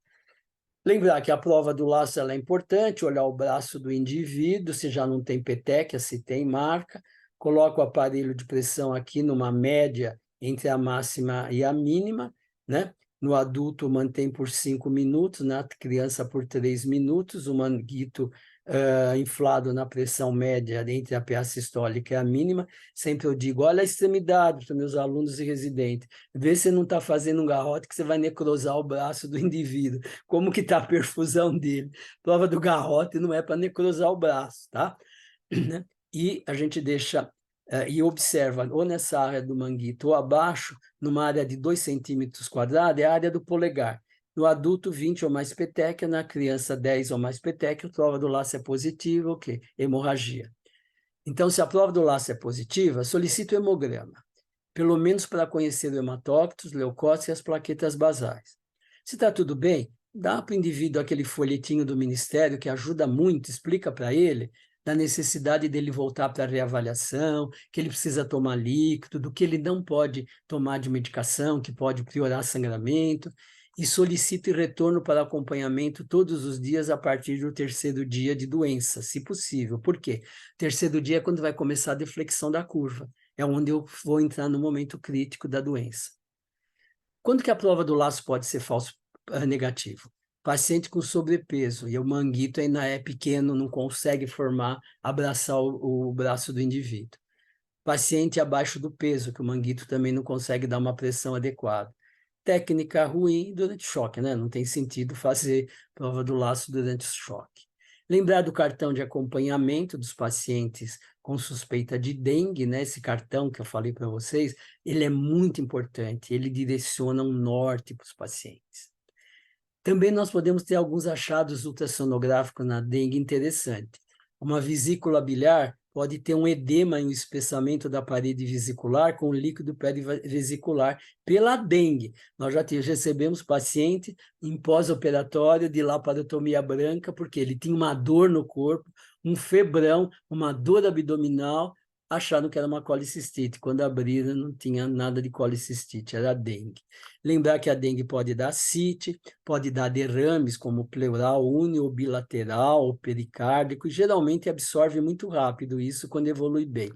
Lembrar que a prova do laço ela é importante, olhar o braço do indivíduo, se já não tem petequia, se tem marca, coloca o aparelho de pressão aqui numa média entre a máxima e a mínima, né? No adulto, mantém por 5 minutos, na criança por 3 minutos, o manguito inflado na pressão média entre a PA sistólica e a mínima. Sempre eu digo, olha a extremidade para meus alunos e residentes, vê se não está fazendo um garrote que você vai necrosar o braço do indivíduo, como que está a perfusão dele. Prova do garrote não é para necrosar o braço, tá? E a gente deixa e observa, ou nessa área do manguito ou abaixo, numa área de 2 centímetros quadrados, é a área do polegar. No adulto, 20 ou mais peteca, na criança, 10 ou mais peteca, a prova do laço é positiva, ok, hemorragia. Então, se a prova do laço é positiva, solicita o hemograma, pelo menos para conhecer o hematócritos, leucócitos e as plaquetas basais. Se está tudo bem, dá para o indivíduo aquele folhetinho do Ministério que ajuda muito, explica para ele da necessidade dele voltar para a reavaliação, que ele precisa tomar líquido, do que ele não pode tomar de medicação, que pode piorar sangramento, e solicite retorno para acompanhamento todos os dias a partir do 3º dia de doença, se possível. Por quê? 3º dia é quando vai começar a deflexão da curva, é onde eu vou entrar no momento crítico da doença. Quando que a prova do laço pode ser falso negativo? Paciente com sobrepeso e o manguito ainda é pequeno, não consegue abraçar o braço do indivíduo. Paciente abaixo do peso, que o manguito também não consegue dar uma pressão adequada. Técnica ruim durante choque, né? Não tem sentido fazer prova do laço durante o choque. Lembrar do cartão de acompanhamento dos pacientes com suspeita de dengue, né? Esse cartão que eu falei para vocês, ele é muito importante, ele direciona um norte para os pacientes. Também nós podemos ter alguns achados ultrassonográficos na dengue interessante. Uma vesícula biliar pode ter um edema e um espessamento da parede vesicular com líquido perivesicular pela dengue. Nós já recebemos paciente em pós-operatório de laparotomia branca, porque ele tinha uma dor no corpo, um febrão, uma dor abdominal, acharam que era uma colicistite. Quando abriram, não tinha nada de colicistite, era dengue. Lembrar que a dengue pode dar cite, pode dar derrames como pleural, único, bilateral, pericárdico, e geralmente absorve muito rápido isso quando evolui bem.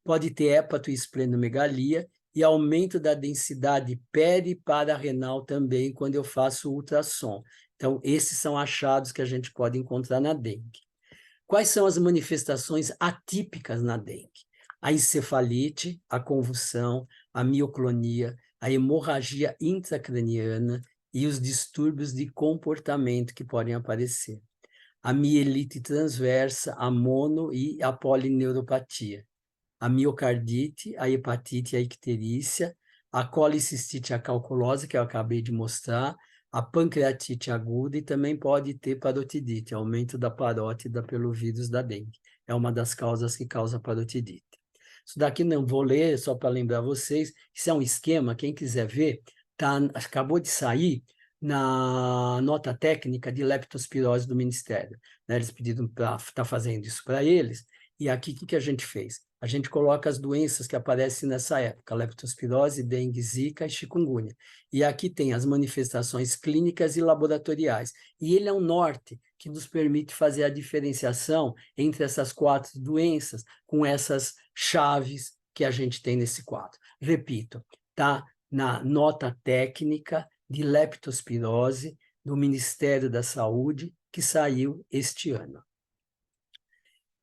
Pode ter hépato e esplenomegalia e aumento da densidade peripararrenal também quando eu faço ultrassom. Então, esses são achados que a gente pode encontrar na dengue. Quais são as manifestações atípicas na dengue? A encefalite, a convulsão, a mioclonia, a hemorragia intracraniana e os distúrbios de comportamento que podem aparecer. A mielite transversa, a mono e a polineuropatia. A miocardite, a hepatite e a icterícia, a colicistite acalculosa, que eu acabei de mostrar, a pancreatite aguda e também pode ter parotidite, aumento da parótida pelo vírus da dengue. É uma das causas que causa parotidite. Isso daqui não vou ler, só para lembrar vocês, isso é um esquema, quem quiser ver, acabou de sair na nota técnica de leptospirose do Ministério. Né? Eles pediram para estar fazendo isso para eles, e aqui o que a gente fez? A gente coloca as doenças que aparecem nessa época, leptospirose, dengue, zika e chikungunya. E aqui tem as manifestações clínicas e laboratoriais. E ele é um norte que nos permite fazer a diferenciação entre essas 4 doenças com essas chaves que a gente tem nesse quadro. Repito, está na nota técnica de leptospirose do Ministério da Saúde, que saiu este ano.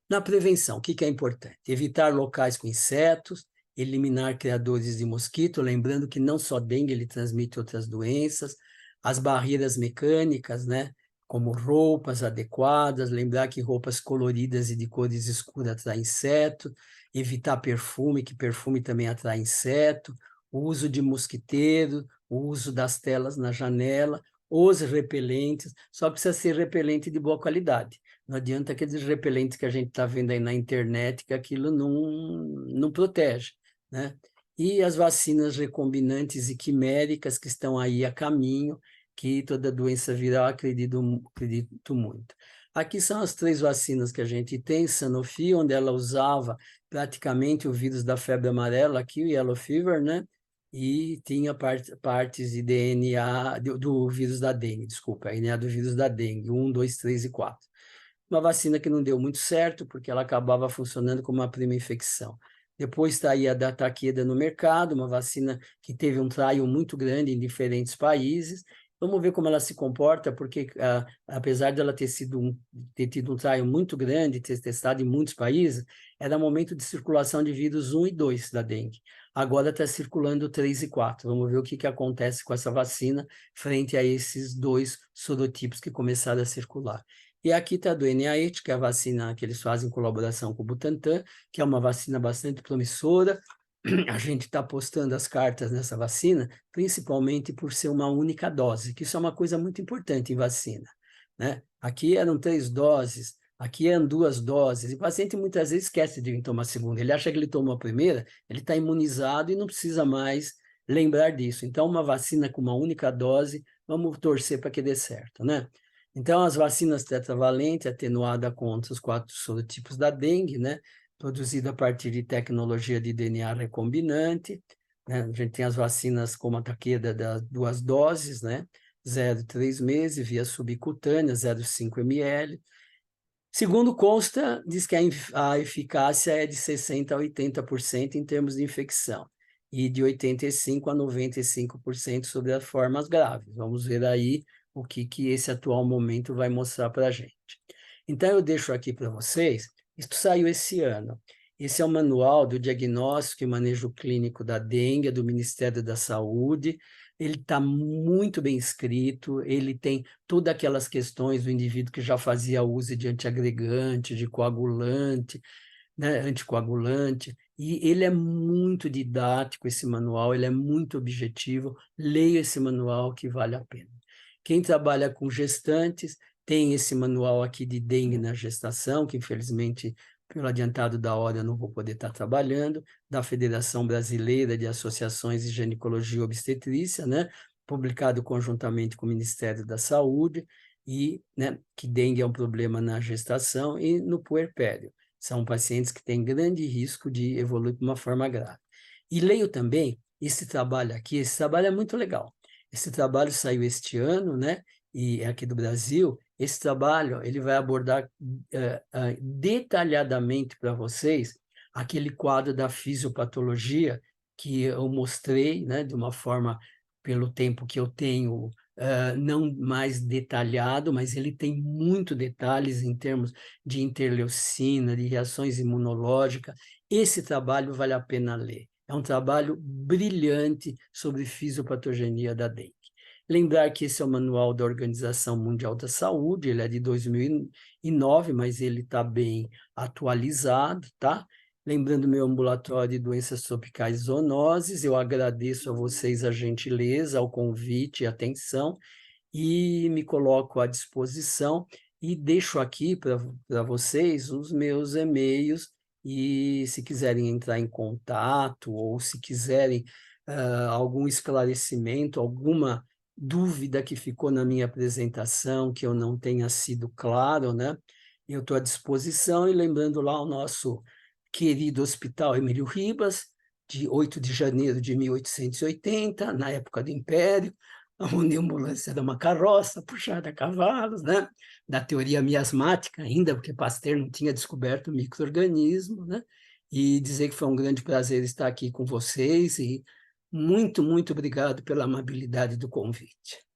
Na prevenção, o que é importante? Evitar locais com insetos, eliminar criadores de mosquito, lembrando que não só dengue, ele transmite outras doenças, as barreiras mecânicas, né? Como roupas adequadas, lembrar que roupas coloridas e de cores escuras atraem inseto, evitar perfume, que perfume também atrai inseto, o uso de mosquiteiro, o uso das telas na janela, os repelentes, só precisa ser repelente de boa qualidade. Não adianta aqueles repelentes que a gente está vendo aí na internet, que aquilo não protege, né? E as vacinas recombinantes e quiméricas que estão aí a caminho, que toda doença viral, acredito muito. Aqui são as 3 vacinas que a gente tem, Sanofi, onde ela usava praticamente o vírus da febre amarela, aqui o Yellow Fever, né? E tinha partes de DNA do vírus da dengue, desculpa, RNA do vírus da dengue, 1, 2, 3 e 4. Uma vacina que não deu muito certo, porque ela acabava funcionando como uma prima infecção. Depois está aí a da Takeda no mercado, uma vacina que teve um trial muito grande em diferentes países. Vamos ver como ela se comporta, porque apesar dela ter tido um trial muito grande, ter testado em muitos países, era momento de circulação de vírus 1 e 2 da dengue. Agora está circulando 3 e 4. Vamos ver o que acontece com essa vacina frente a esses dois sorotipos que começaram a circular. E aqui está do NIH, que é a vacina que eles fazem em colaboração com o Butantan, que é uma vacina bastante promissora. A gente está apostando as cartas nessa vacina, principalmente por ser uma única dose, que isso é uma coisa muito importante em vacina, né? Aqui eram 3 doses, aqui eram 2 doses, e o paciente muitas vezes esquece de vir tomar a segunda. Ele acha que ele tomou a primeira, ele está imunizado e não precisa mais lembrar disso. Então, uma vacina com uma única dose, vamos torcer para que dê certo, né? Então, as vacinas tetravalente, atenuada contra os 4 sorotipos da dengue, né? Produzida a partir de tecnologia de DNA recombinante, né? A gente tem as vacinas como a Takeda das 2 doses, né? 0,3 meses, via subcutânea, 0,5 ml. Segundo consta, diz que a eficácia é de 60% a 80% em termos de infecção e de 85% a 95% sobre as formas graves. Vamos ver aí o que esse atual momento vai mostrar para a gente. Então, eu deixo aqui para vocês, isso saiu esse ano. Esse é o manual do diagnóstico e manejo clínico da dengue, do Ministério da Saúde. Ele está muito bem escrito, ele tem todas aquelas questões do indivíduo que já fazia uso de antiagregante, de coagulante, né, anticoagulante, e ele é muito didático, esse manual, ele é muito objetivo. Leia esse manual que vale a pena. Quem trabalha com gestantes tem esse manual aqui de dengue na gestação, que infelizmente, pelo adiantado da hora, eu não vou poder estar trabalhando, da Federação Brasileira de Associações de Ginecologia e Obstetrícia, né, publicado conjuntamente com o Ministério da Saúde, e, né, que dengue é um problema na gestação e no puerpério. São pacientes que têm grande risco de evoluir de uma forma grave. E leio também esse trabalho aqui, esse trabalho é muito legal. Esse trabalho saiu este ano, né? E é aqui do Brasil. Esse trabalho ele vai abordar detalhadamente para vocês aquele quadro da fisiopatologia que eu mostrei, né? De uma forma, pelo tempo que eu tenho, não mais detalhado, mas ele tem muito detalhes em termos de interleucina, de reações imunológicas. Esse trabalho vale a pena ler. É um trabalho brilhante sobre fisiopatogenia da dengue. Lembrar que esse é o manual da Organização Mundial da Saúde, ele é de 2009, mas ele está bem atualizado, tá? Lembrando meu ambulatório de doenças tropicais e zoonoses, eu agradeço a vocês a gentileza, o convite e a atenção, e me coloco à disposição e deixo aqui para vocês os meus e-mails, e se quiserem entrar em contato ou se quiserem algum esclarecimento, alguma dúvida que ficou na minha apresentação, que eu não tenha sido claro, né? Eu estou à disposição, e lembrando lá o nosso querido Hospital Emílio Ribas, de 8 de janeiro de 1880, na época do Império, onde a ambulância era uma carroça puxada a cavalos, né? Da teoria miasmática ainda, porque Pasteur não tinha descoberto o micro-organismo, né? E dizer que foi um grande prazer estar aqui com vocês, e muito, muito obrigado pela amabilidade do convite.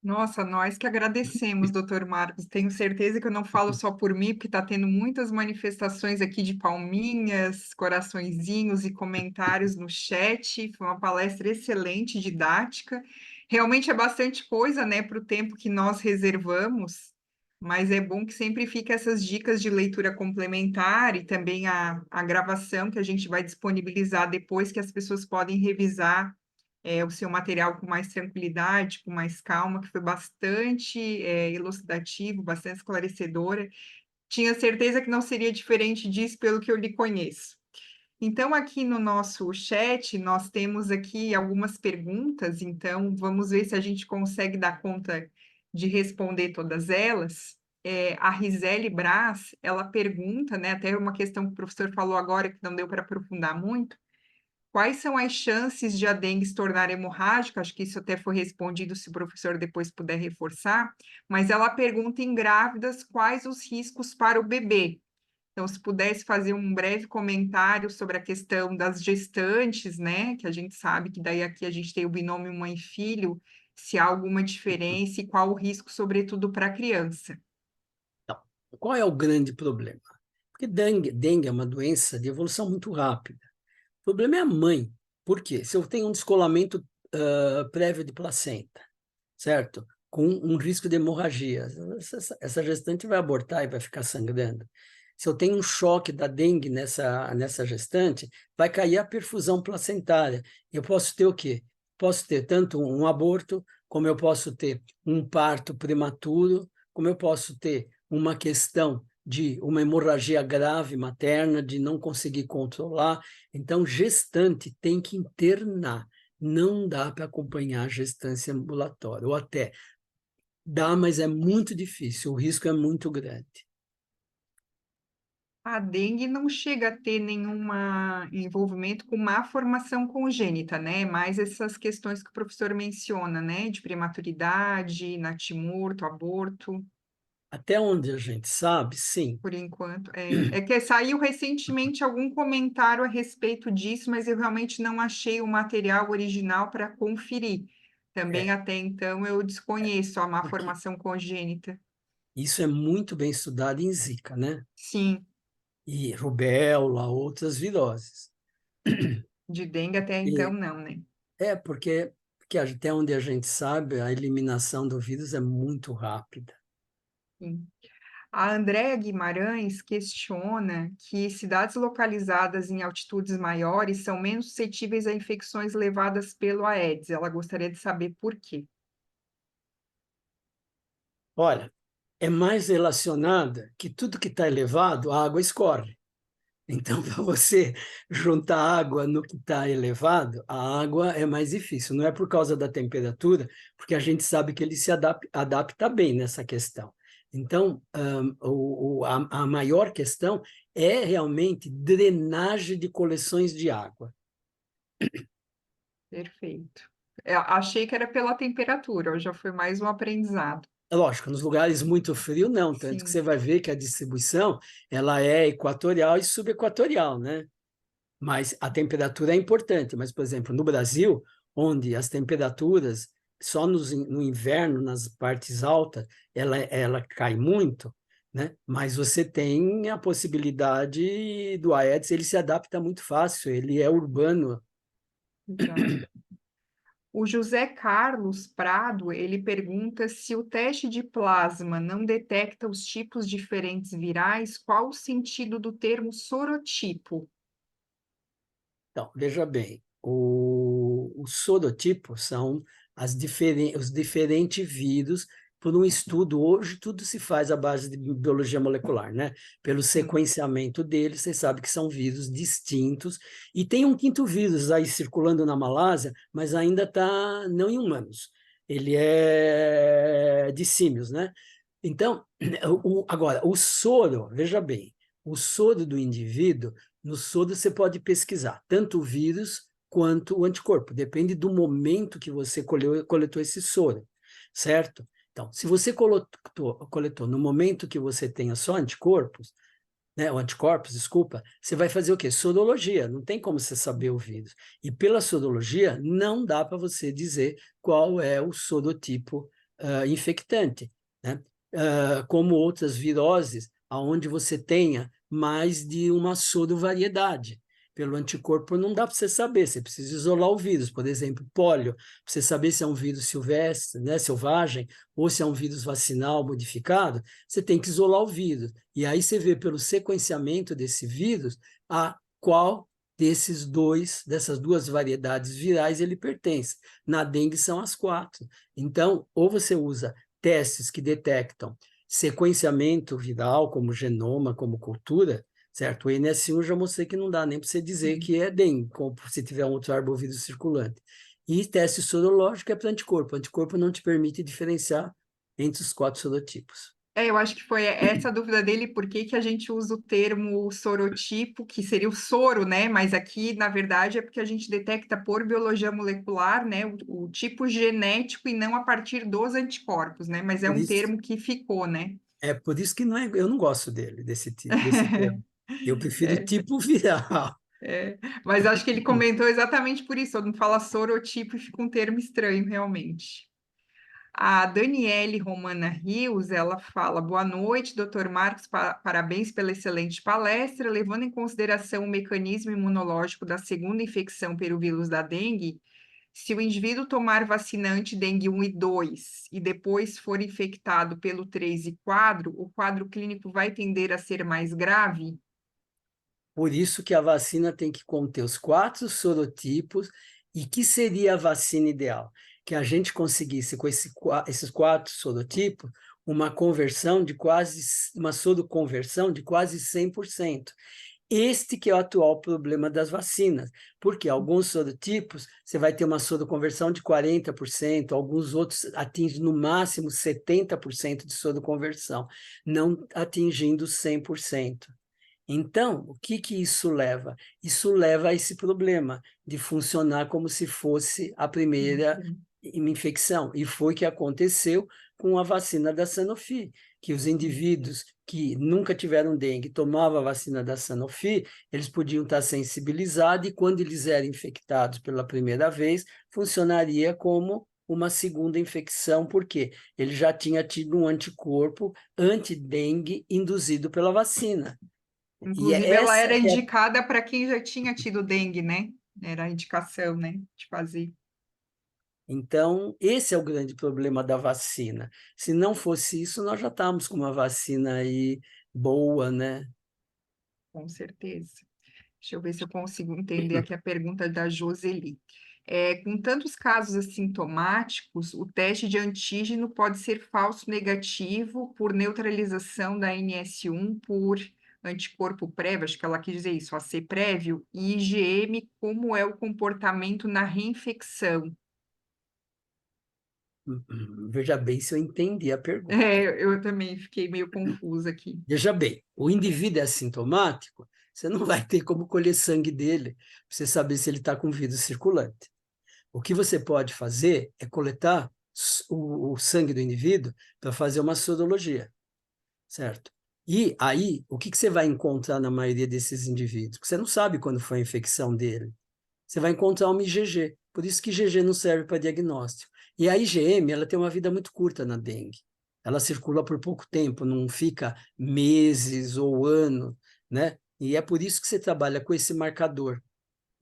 Nossa, nós que agradecemos, doutor Marcos. Tenho certeza que eu não falo só por mim, porque está tendo muitas manifestações aqui de palminhas, coraçõezinhos e comentários no chat. Foi uma palestra excelente, didática. Realmente é bastante coisa, né, para o tempo que nós reservamos, mas é bom que sempre fique essas dicas de leitura complementar e também a gravação que a gente vai disponibilizar depois, que as pessoas podem revisar o seu material com mais tranquilidade, com mais calma, que foi bastante elucidativo, bastante esclarecedora. Tinha certeza que não seria diferente disso pelo que eu lhe conheço. Então, aqui no nosso chat, nós temos aqui algumas perguntas, então vamos ver se a gente consegue dar conta de responder todas elas. A Rizele Brás, ela pergunta, né, até uma questão que o professor falou agora que não deu para aprofundar muito, quais são as chances de a dengue se tornar hemorrágica? Acho que isso até foi respondido, se o professor depois puder reforçar. Mas ela pergunta em grávidas quais os riscos para o bebê. Então, se pudesse fazer um breve comentário sobre a questão das gestantes, né? Que a gente sabe que daí aqui a gente tem o binômio mãe e filho, se há alguma diferença e qual o risco, sobretudo para a criança. Então, qual é o grande problema? Porque dengue é uma doença de evolução muito rápida. O problema é a mãe. Por quê? Se eu tenho um descolamento prévio de placenta, certo? Com um risco de hemorragia, essa gestante vai abortar e vai ficar sangrando. Se eu tenho um choque da dengue nessa gestante, vai cair a perfusão placentária. Eu posso ter o quê? Posso ter tanto um aborto, como eu posso ter um parto prematuro, como eu posso ter uma questão de uma hemorragia grave materna, de não conseguir controlar. Então, gestante tem que internar. Não dá para acompanhar a gestância ambulatória, ou até dá, mas é muito difícil, o risco é muito grande. A dengue não chega a ter nenhum envolvimento com má formação congênita, né? Mais essas questões que o professor menciona, né? De prematuridade, natimorto, aborto. Até onde a gente sabe, sim. Por enquanto, é que saiu recentemente algum comentário a respeito disso, mas eu realmente não achei o material original para conferir. Também É, até então eu desconheço a má porque formação congênita. isso é muito bem estudado em Zika, né? Sim, E rubéola, outras viroses. de dengue até então E não, né? porque até onde a gente sabe, a eliminação do vírus é muito rápida. Sim. A Andréa Guimarães questiona que cidades localizadas em altitudes maiores são menos suscetíveis a infecções levadas pelo Aedes. Ela gostaria de saber por quê. Olha, é mais relacionada que tudo que está elevado, a água escorre. Então, para você juntar água no que está elevado, a água é mais difícil. Não é por causa da temperatura, porque a gente sabe que ele se adapta bem nessa questão. Então, a maior questão é realmente drenagem de coleções de água. Perfeito. Achei que era pela temperatura, hoje já foi mais um aprendizado. É lógico, nos lugares muito frios, não, tanto que Sim, você vai ver que a distribuição ela é equatorial e subequatorial, né? Mas a temperatura é importante. Mas, por exemplo, no Brasil, onde as temperaturas só no inverno, nas partes altas, ela cai muito, né? Mas você tem a possibilidade do Aedes, ele se adapta muito fácil, ele é urbano. já. O José Carlos Prado, ele pergunta se o teste de plasma não detecta os tipos diferentes virais, qual o sentido do termo sorotipo? Então, veja bem, os sorotipos são os diferentes vírus por um estudo. Hoje tudo se faz à base de biologia molecular, né? Pelo Sim, sequenciamento deles, você sabe que são vírus distintos. E tem um quinto vírus aí circulando na Malásia, mas ainda está não em humanos. Ele é de símios, né? Então, agora, o soro, veja bem, o soro do indivíduo no soro você pode pesquisar tanto o vírus quanto o anticorpo, depende do momento que você coletou esse soro, certo? Então, se você coletou no momento que você tenha só anticorpos, né, o anticorpos, desculpa, você vai fazer o quê? Sorologia, não tem como você saber o vírus. E pela sorologia, não dá para você dizer qual é o sorotipo infectante, né? Como outras viroses, aonde você tenha mais de uma sorovariedade. Pelo anticorpo não dá para você saber, você precisa isolar o vírus. Por exemplo, pólio, para você saber se é um vírus silvestre, né, selvagem, ou se é um vírus vacinal modificado, você tem que isolar o vírus. E aí você vê pelo sequenciamento desse vírus a qual dessas duas variedades virais ele pertence. Na dengue são as quatro. Então, ou você usa testes que detectam sequenciamento viral, como genoma, como cultura, certo? O NS1 eu já mostrei que não dá nem para você dizer sim. que é dengue, como se tiver um outro arbovírus circulante. E teste sorológico é para anticorpo. O anticorpo não te permite diferenciar entre os quatro sorotipos. Eu acho que foi essa a dúvida dele, por que que a gente usa o termo sorotipo, que seria o soro, né? Mas aqui, na verdade, é porque a gente detecta por biologia molecular, né, o tipo genético e não a partir dos anticorpos, né? Mas é Por um isso, termo que ficou, né? É por isso que não é, eu não gosto dele, desse termo. Eu prefiro É, tipo viral. mas acho que ele comentou exatamente por isso, todo mundo fala sorotipo e fica um termo estranho, realmente. A Daniele Romana Rios, ela fala: boa noite, doutor Marcos, parabéns pela excelente palestra. Levando em consideração o mecanismo imunológico da segunda infecção pelo vírus da dengue, se o indivíduo tomar vacina anti-dengue 1 e 2 e depois for infectado pelo 3 e 4, o quadro clínico vai tender a ser mais grave? Por isso que a vacina tem que conter os 4 sorotipos. E que seria a vacina ideal? Que a gente conseguisse, com esses 4 sorotipos, uma soroconversão de quase 100%. Este que é o atual problema das vacinas, porque alguns sorotipos você vai ter uma soroconversão de 40%, alguns outros atingem no máximo 70% de soroconversão, não atingindo 100%. Então, o que que isso leva? Isso leva a esse problema de funcionar como se fosse a primeira infecção. E foi o que aconteceu com a vacina da Sanofi, que os indivíduos que nunca tiveram dengue tomavam a vacina da Sanofi, eles podiam estar sensibilizados e quando eles eram infectados pela primeira vez, funcionaria como uma segunda infecção, porque ele já tinha tido um anticorpo anti-dengue induzido pela vacina. E Inclusive, ela essa era é indicada para quem já tinha tido dengue, né? Era a indicação, né, de fazer. então, esse é o grande problema da vacina. Se não fosse isso, nós já estávamos com uma vacina aí boa, né? Com certeza. Deixa eu ver se eu consigo entender aqui a pergunta da Joseli. Com tantos casos assintomáticos, o teste de antígeno pode ser falso negativo por neutralização da NS1 por anticorpo prévio, acho que ela quis dizer isso, AC prévio, e IgM, como é o comportamento na reinfecção? Veja bem se eu entendi a pergunta. Eu também fiquei meio confusa aqui. Veja bem, o indivíduo é assintomático, você não vai ter como colher sangue dele para você saber se ele está com vírus circulante. O que você pode fazer é coletar o sangue do indivíduo para fazer uma sorologia. Certo? E aí, o que que você vai encontrar na maioria desses indivíduos? Porque você não sabe quando foi a infecção dele. Você vai encontrar uma IgG. Por isso que IgG não serve para diagnóstico. E a IgM, ela tem uma vida muito curta na dengue. Ela circula por pouco tempo, não fica meses ou anos, né? E é por isso que você trabalha com esse marcador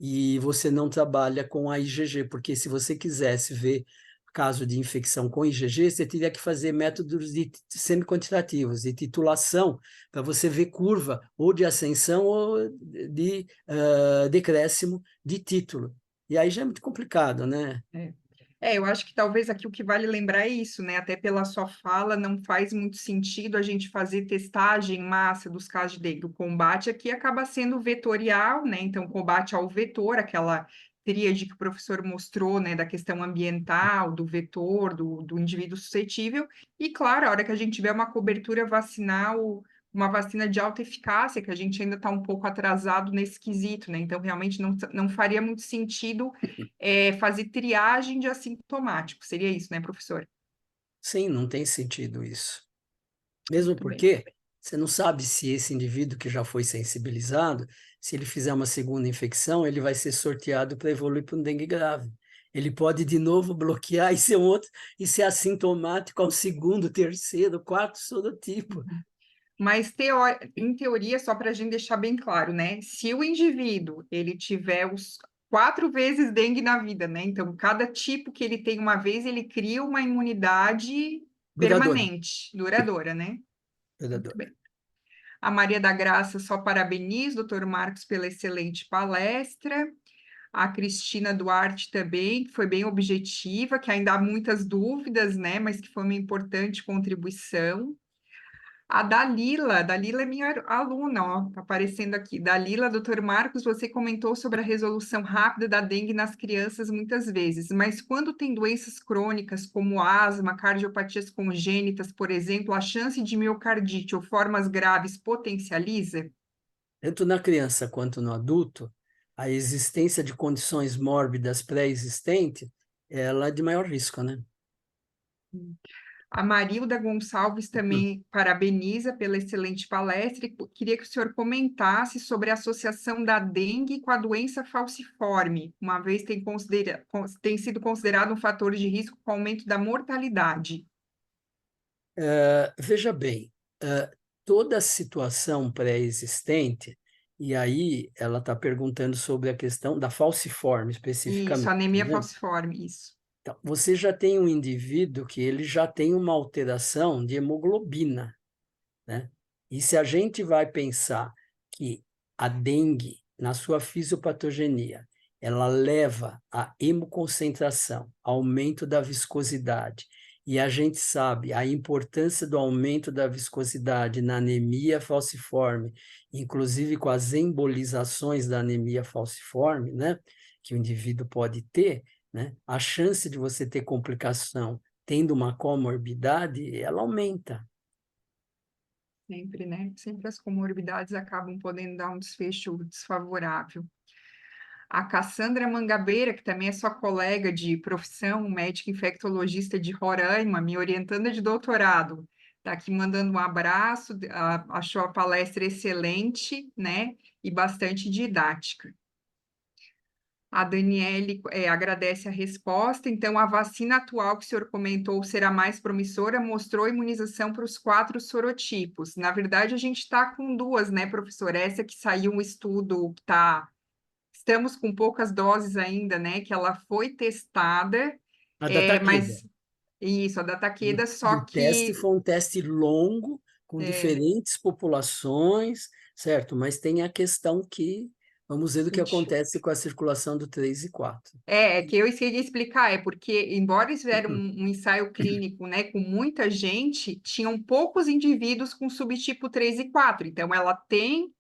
e você não trabalha com a IgG, porque se você quisesse ver caso de infecção com IgG, você teria que fazer métodos semi-quantitativos, de titulação, para você ver curva ou de ascensão ou de decréscimo de título. E aí já é muito complicado, né? É. Eu acho que talvez aqui o que vale lembrar é isso, né? Até pela sua fala, não faz muito sentido a gente fazer testagem em massa dos casos de dengue. O combate aqui acaba sendo vetorial, né? Então, combate ao vetor, aquela tríade que o professor mostrou, né? Da questão ambiental, do vetor, do indivíduo suscetível. E, claro, a hora que a gente tiver uma cobertura vacinal, uma vacina de alta eficácia, que a gente ainda está um pouco atrasado nesse quesito, né? Então, realmente não faria muito sentido fazer triagem de assintomático. Seria isso, né, professor? Sim, não tem sentido isso. Mesmo Muito bem. porque você não sabe se esse indivíduo que já foi sensibilizado, se ele fizer uma segunda infecção, ele vai ser sorteado para evoluir para um dengue grave. Ele pode de novo bloquear e ser um outro e ser assintomático ao segundo, terceiro, quarto sorotipo. Uhum. Mas, em teoria, só para a gente deixar bem claro, né? Se o indivíduo ele tiver os 4 vezes dengue na vida, né? Então, cada tipo que ele tem uma vez, ele cria uma imunidade Duradoura, permanente, duradoura, né? Muito duradoura. bem. A Maria da Graça só parabeniza, doutor Marcos, pela excelente palestra. A Cristina Duarte também, que foi bem objetiva, que ainda há muitas dúvidas, né? Mas que foi uma importante contribuição. A Dalila é minha aluna, ó, tá aparecendo aqui. Dalila, doutor Marcos, você comentou sobre a resolução rápida da dengue nas crianças muitas vezes, mas quando tem doenças crônicas como asma, cardiopatias congênitas, por exemplo, a chance de miocardite ou formas graves potencializa? Tanto na criança quanto no adulto, a existência de condições mórbidas pré-existentes, ela é de maior risco, né? A Marilda Gonçalves também parabeniza pela excelente palestra e queria que o senhor comentasse sobre a associação da dengue com a doença falciforme, uma vez tem sido considerado um fator de risco com o aumento da mortalidade. Veja bem, toda a situação pré-existente, e aí ela está perguntando sobre a questão da falciforme Isso, especificamente, anemia né? falciforme, isso. Então, você já tem um indivíduo que ele já tem uma alteração de hemoglobina, né? E se a gente vai pensar que a dengue, na sua fisiopatogenia, ela leva à hemoconcentração, aumento da viscosidade, e a gente sabe a importância do aumento da viscosidade na anemia falciforme, inclusive com as embolizações da anemia falciforme, né, que o indivíduo pode ter, né, a chance de você ter complicação tendo uma comorbidade, ela aumenta. Sempre, né? Sempre as comorbidades acabam podendo dar um desfecho desfavorável. A Cassandra Mangabeira, que também é sua colega de profissão, médica infectologista de Roraima, minha orientanda de doutorado, está aqui mandando um abraço, achou a palestra excelente, né? E bastante didática. A Daniele agradece a resposta. Então, a vacina atual que o senhor comentou será mais promissora, mostrou imunização para os 4 sorotipos. Na verdade, a gente está com 2, né, professor? Essa que saiu um estudo que está. Estamos com poucas doses ainda, né? Que ela foi testada, A da Takeda. mas isso, a da E Takeda, e só o teste que foi um teste longo, com é, diferentes populações, certo? Mas tem a questão que, vamos ver o que sentiu. acontece com a circulação do 3 e 4. É que eu esqueci de explicar, é porque, embora eles fizeram um ensaio clínico, né, com muita gente, tinham poucos indivíduos com subtipo 3 e 4. Então, ela tem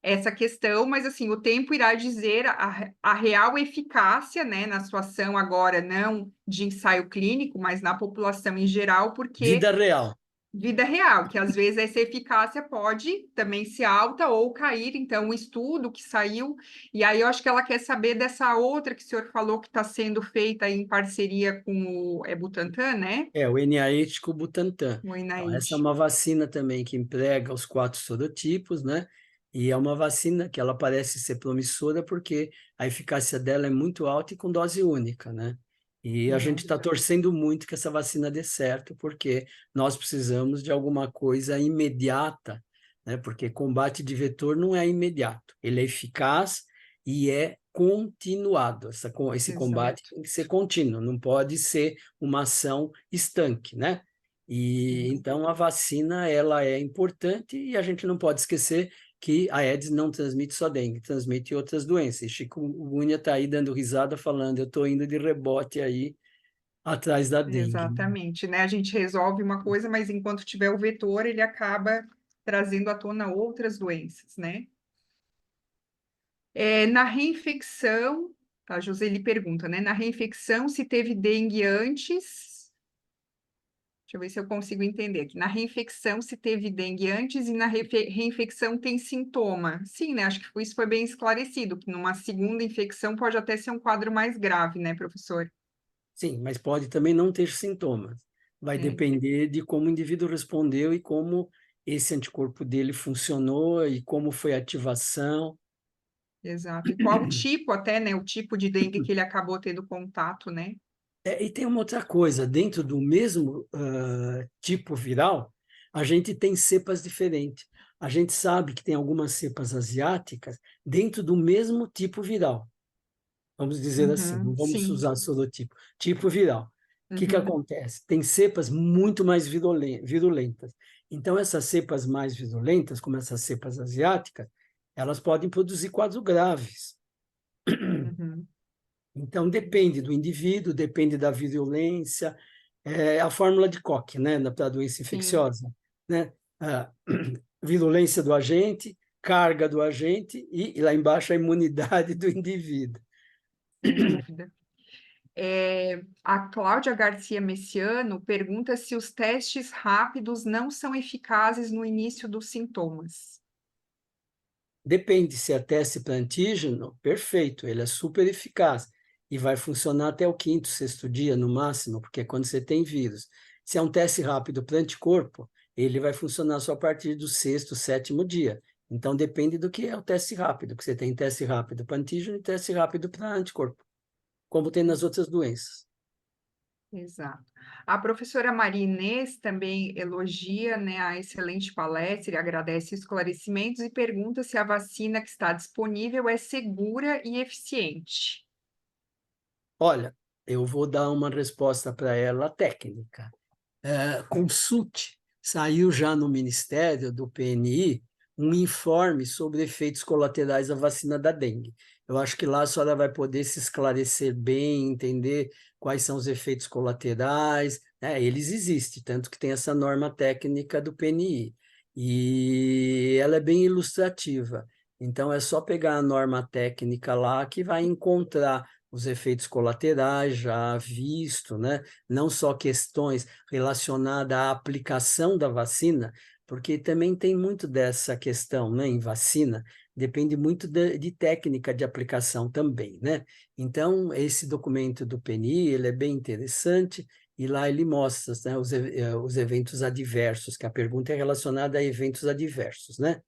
essa questão, mas, assim, o tempo irá dizer a real eficácia, né, na sua ação agora, não de ensaio clínico, mas na população em geral, porque Vida real. vida real, que às vezes essa eficácia pode também ser alta ou cair. Então, um estudo que saiu, e aí eu acho que ela quer saber dessa outra que o senhor falou que está sendo feita em parceria com o Butantan, né? É, o NIH com o Butantan. O Então, essa é INAID. uma vacina também que emprega os 4 sorotipos, né? E é uma vacina que ela parece ser promissora porque a eficácia dela é muito alta e com dose única, né? E a gente está torcendo muito que essa vacina dê certo, porque nós precisamos de alguma coisa imediata, né? Porque combate de vetor não é imediato, ele é eficaz e é continuado. Esse combate Exato. tem que ser contínuo, não pode ser uma ação estanque, né? E então a vacina ela é importante e a gente não pode esquecer que a Aedes não transmite só dengue, transmite outras doenças. E chikungunya está aí dando risada falando, eu estou indo de rebote aí atrás da dengue. Exatamente, né? A gente resolve uma coisa, mas enquanto tiver o vetor, ele acaba trazendo à tona outras doenças, né? Na reinfecção, a Joseli pergunta, né? Na reinfecção, se teve dengue antes. Deixa eu ver se eu consigo entender aqui. Na reinfecção, se teve dengue antes e na reinfecção tem sintoma. Sim, né? Acho que isso foi bem esclarecido, que numa segunda infecção pode até ser um quadro mais grave, né, professor? Sim, mas pode também não ter sintomas. Vai É, depender de como o indivíduo respondeu e como esse anticorpo dele funcionou e como foi a ativação. exato. E qual o tipo até, né? O tipo de dengue que ele acabou tendo contato, né? E tem uma outra coisa, dentro do mesmo tipo viral, a gente tem cepas diferentes. A gente sabe que tem algumas cepas asiáticas dentro do mesmo tipo viral. Vamos dizer assim, não Uhum, vamos sim. usar sorotipo, tipo viral. O que Uhum, acontece? Tem cepas muito mais virulentas. Então, essas cepas mais virulentas, como essas cepas asiáticas, elas podem produzir quadros graves. uhum. Então, depende do indivíduo, depende da virulência, é a fórmula de Koch, né, para a doença Sim, infecciosa, né? A virulência do agente, carga do agente e lá embaixo a imunidade do indivíduo. sem dúvida. A Cláudia Garcia Messiano pergunta se os testes rápidos não são eficazes no início dos sintomas. Depende se é teste para antígeno, perfeito, ele é super eficaz e vai funcionar até o quinto, sexto dia no máximo, porque é quando você tem vírus. Se é um teste rápido para anticorpo, ele vai funcionar só a partir do sexto, sétimo dia. Então, depende do que é o teste rápido, que você tem teste rápido para antígeno e teste rápido para anticorpo, como tem nas outras doenças. Exato. A professora Maria Inês também elogia, né, a excelente palestra e agradece os esclarecimentos e pergunta se a vacina que está disponível é segura e eficiente. Olha, eu vou dar uma resposta para ela técnica. Consulte, saiu já no Ministério do PNI um informe sobre efeitos colaterais da vacina da dengue. Eu acho que lá a senhora vai poder se esclarecer bem, entender quais são os efeitos colaterais, né? Eles existem, tanto que tem essa norma técnica do PNI. E ela é bem ilustrativa. Então, é só pegar a norma técnica lá que vai encontrar os efeitos colaterais já visto, né? Não só questões relacionadas à aplicação da vacina, porque também tem muito dessa questão, né, em vacina, depende muito de técnica de aplicação também, né? Então, esse documento do PNI, ele é bem interessante, e lá ele mostra, né, os eventos adversos, que a pergunta é relacionada a eventos adversos, né?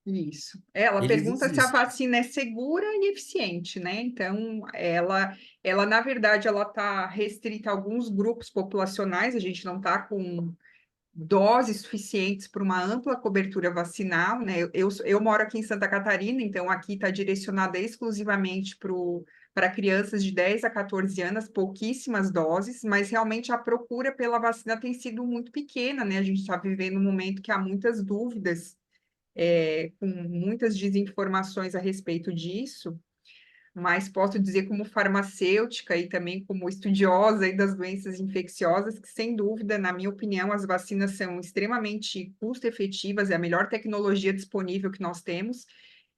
Isso. Ela Eles pergunta se a existem. vacina é segura e eficiente, né? Então, ela na verdade, ela está restrita a alguns grupos populacionais, a gente não está com doses suficientes para uma ampla cobertura vacinal, né? Eu moro aqui em Santa Catarina, então aqui está direcionada exclusivamente para crianças de 10 a 14 anos, pouquíssimas doses, mas realmente a procura pela vacina tem sido muito pequena, né? A gente está vivendo um momento que há muitas dúvidas, com muitas desinformações a respeito disso, mas posso dizer como farmacêutica e também como estudiosa aí das doenças infecciosas, que sem dúvida, na minha opinião, as vacinas são extremamente custo-efetivas, é a melhor tecnologia disponível que nós temos,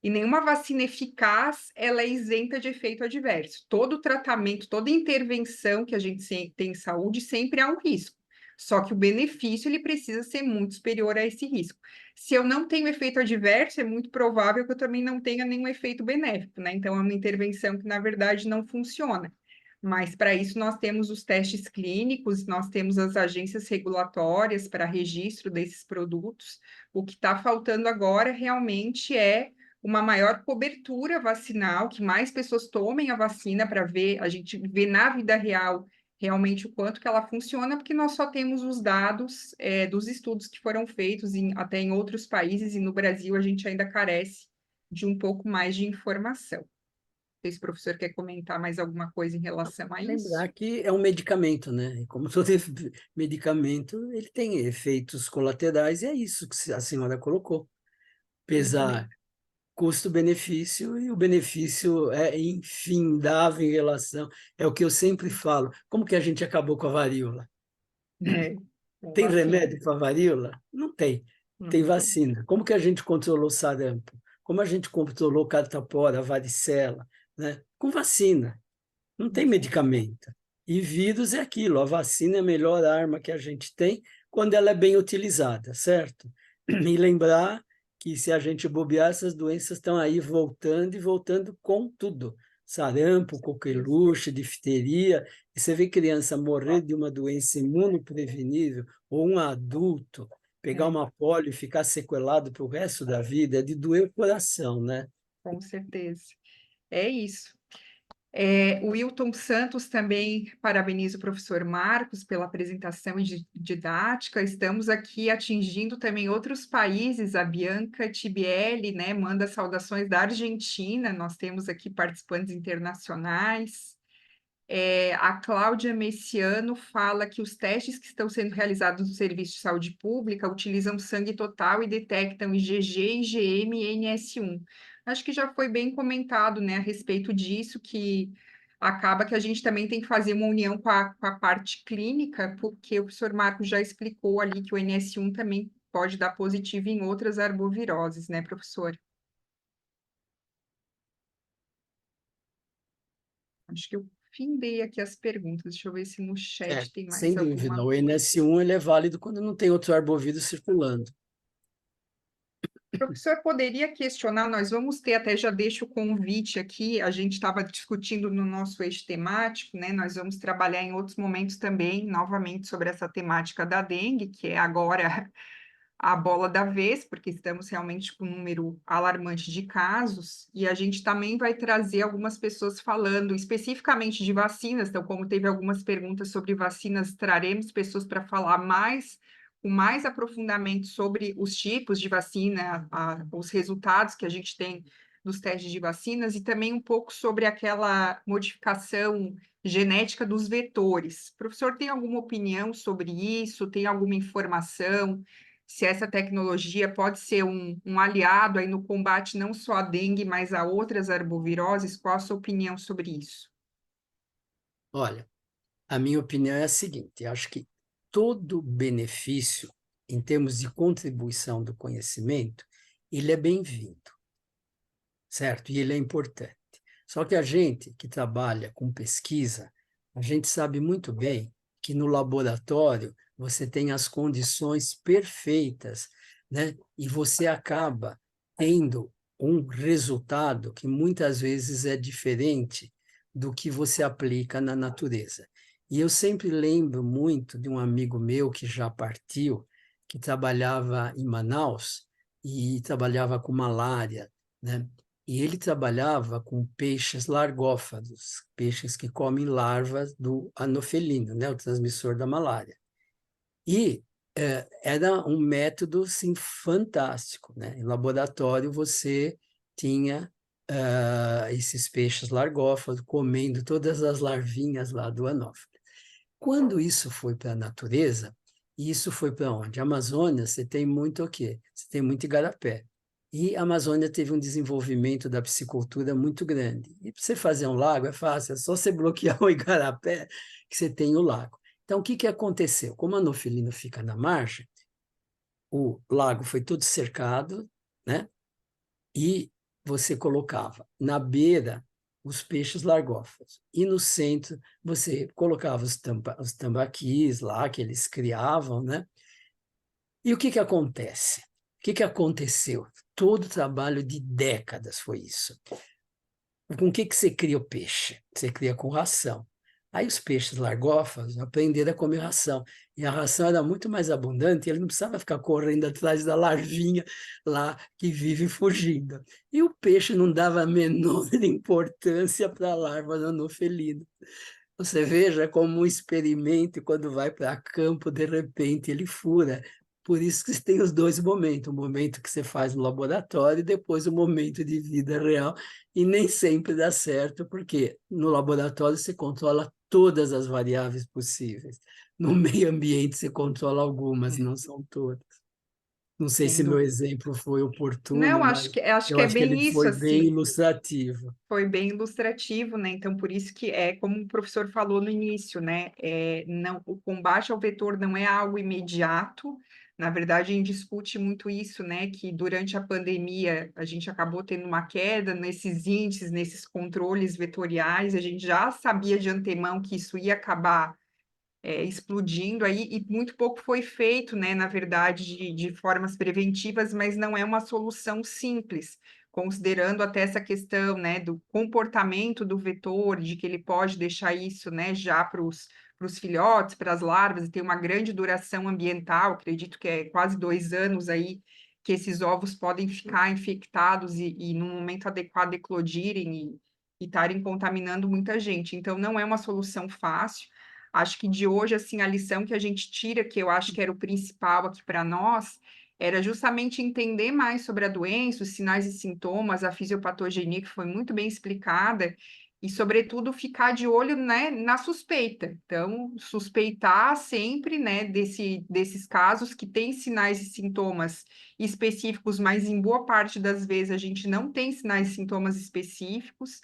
e nenhuma vacina eficaz, ela é isenta de efeito adverso. Todo tratamento, toda intervenção que a gente tem em saúde, sempre há um risco. Só que o benefício, ele precisa ser muito superior a esse risco. Se eu não tenho efeito adverso, é muito provável que eu também não tenha nenhum efeito benéfico, né? Então, é uma intervenção que, na verdade, não funciona. Mas, para isso, nós temos os testes clínicos, nós temos as agências regulatórias para registro desses produtos. O que está faltando agora realmente é uma maior cobertura vacinal, que mais pessoas tomem a vacina para ver, a gente vê na vida real realmente o quanto que ela funciona, porque nós só temos os dados dos estudos que foram feitos até em outros países, e no Brasil a gente ainda carece de um pouco mais de informação. Não sei se o professor quer comentar mais alguma coisa em relação a isso. Lembrar que é um medicamento, né? E como todo medicamento, ele tem efeitos colaterais, e é isso que a senhora colocou. Pesar Perfeito. custo-benefício, e o benefício é infindável em relação. É o que eu sempre falo. Como que a gente acabou com a varíola? Com Tem vacina. remédio para a varíola? Não tem. Tem Não tem. vacina. Como que a gente controlou o sarampo? Como a gente controlou catapora, a varicela, né? Com vacina. Não tem medicamento. E vírus é aquilo, a vacina é a melhor arma que a gente tem quando ela é bem utilizada, certo? E lembrar que se a gente bobear, essas doenças estão aí voltando e voltando com tudo. Sarampo, coqueluche, difteria. E você vê criança morrer de uma doença imunoprevenível, ou um adulto pegar É, uma polio e ficar sequelado para o resto da vida, é de doer o coração, né? com certeza. É isso. O Wilton Santos também parabeniza o professor Marcos pela apresentação e didática. Estamos aqui atingindo também outros países. A Bianca Tibielli, né, manda saudações da Argentina. Nós temos aqui participantes internacionais. A Cláudia Messiano fala que os testes que estão sendo realizados no Serviço de Saúde Pública utilizam sangue total e detectam IgG, IgM e NS1. Acho que já foi bem comentado, né, a respeito disso, que acaba que a gente também tem que fazer uma união com a parte clínica, porque o professor Marco já explicou ali que o NS1 também pode dar positivo em outras arboviroses, né, professor? Acho que eu findei aqui as perguntas. Deixa eu ver se no chat tem Sem mais dúvida. alguma O coisa. NS1 ele é válido quando não tem outro arbovírus circulando. Professor, poderia questionar, nós vamos ter, até já deixo o convite aqui, a gente estava discutindo no nosso eixo temático, né? Nós vamos trabalhar em outros momentos também, novamente, sobre essa temática da dengue, que é agora a bola da vez, porque estamos realmente com um número alarmante de casos, e a gente também vai trazer algumas pessoas falando especificamente de vacinas, então, como teve algumas perguntas sobre vacinas, traremos pessoas para falar mais, com mais aprofundamento sobre os tipos de vacina, os resultados que a gente tem dos testes de vacinas, e também um pouco sobre aquela modificação genética dos vetores. O professor tem alguma opinião sobre isso? Tem alguma informação? Se essa tecnologia pode ser um aliado aí no combate não só à dengue, mas a outras arboviroses, qual a sua opinião sobre isso? Olha, a minha opinião é a seguinte: eu acho que todo benefício, em termos de contribuição do conhecimento, ele é bem-vindo, certo? E ele é importante. Só que a gente que trabalha com pesquisa, a gente sabe muito bem que no laboratório você tem as condições perfeitas, né? E você acaba tendo um resultado que muitas vezes é diferente do que você aplica na natureza. E eu sempre lembro muito de um amigo meu que já partiu, que trabalhava em Manaus e trabalhava com malária, né? E ele trabalhava com peixes largófagos, peixes que comem larvas do anofelino, né, o transmissor da malária. E era um método assim, fantástico, né? Em laboratório você tinha esses peixes largófagos comendo todas as larvinhas lá do anófilo. Quando isso foi para a natureza, isso foi para onde? A Amazônia, você tem muito o quê? Você tem muito igarapé. E a Amazônia teve um desenvolvimento da piscicultura muito grande. E para você fazer um lago é fácil, é só você bloquear o igarapé que você tem o lago. Então, o que, que aconteceu? Como a anofilina fica na margem, o lago foi todo cercado, né? E você colocava na beira os peixes largófagos. E no centro você colocava os tambaquis lá, que eles criavam, né? E o que que acontece? O que que aconteceu? Todo o trabalho de décadas foi isso. Com o que que você cria o peixe? Você cria com ração. Aí os peixes largófagos aprenderam a comer ração. E a ração era muito mais abundante, e ele não precisava ficar correndo atrás da larvinha lá que vive fugindo. E o peixe não dava a menor importância para a larva do anofelino. Você veja como um experimento, quando vai para campo, de repente ele fura. Por isso que você tem os dois momentos, o momento que você faz no laboratório e depois o momento de vida real. E nem sempre dá certo, porque no laboratório você controla todas as variáveis possíveis. No meio ambiente você controla algumas, não são todas. Não sei se meu Entendo. exemplo foi oportuno, Não, mas acho eu que é acho que ele bem isso, foi bem assim. ilustrativo. Foi bem ilustrativo, né? Então, por isso que é como o professor falou no início, né? Não, o combate ao vetor não é algo imediato. Na verdade, a gente discute muito isso, né? Que durante a pandemia a gente acabou tendo uma queda nesses índices, nesses controles vetoriais. A gente já sabia de antemão que isso ia acabar explodindo aí, e muito pouco foi feito, né, na verdade, de formas preventivas, mas não é uma solução simples, considerando até essa questão, né, do comportamento do vetor, de que ele pode deixar isso, né, já para os filhotes, para as larvas, e tem uma grande duração ambiental, acredito que é quase 2 anos aí, que esses ovos podem ficar infectados e no momento adequado eclodirem e estarem contaminando muita gente. Então, não é uma solução fácil. Acho que de hoje, assim, a lição que a gente tira, que eu acho que era o principal aqui para nós, era justamente entender mais sobre a doença, os sinais e sintomas, a fisiopatogenia, que foi muito bem explicada, e, sobretudo, ficar de olho, né, na suspeita. Então, suspeitar sempre, né, desses casos que têm sinais e sintomas específicos, mas em boa parte das vezes a gente não tem sinais e sintomas específicos,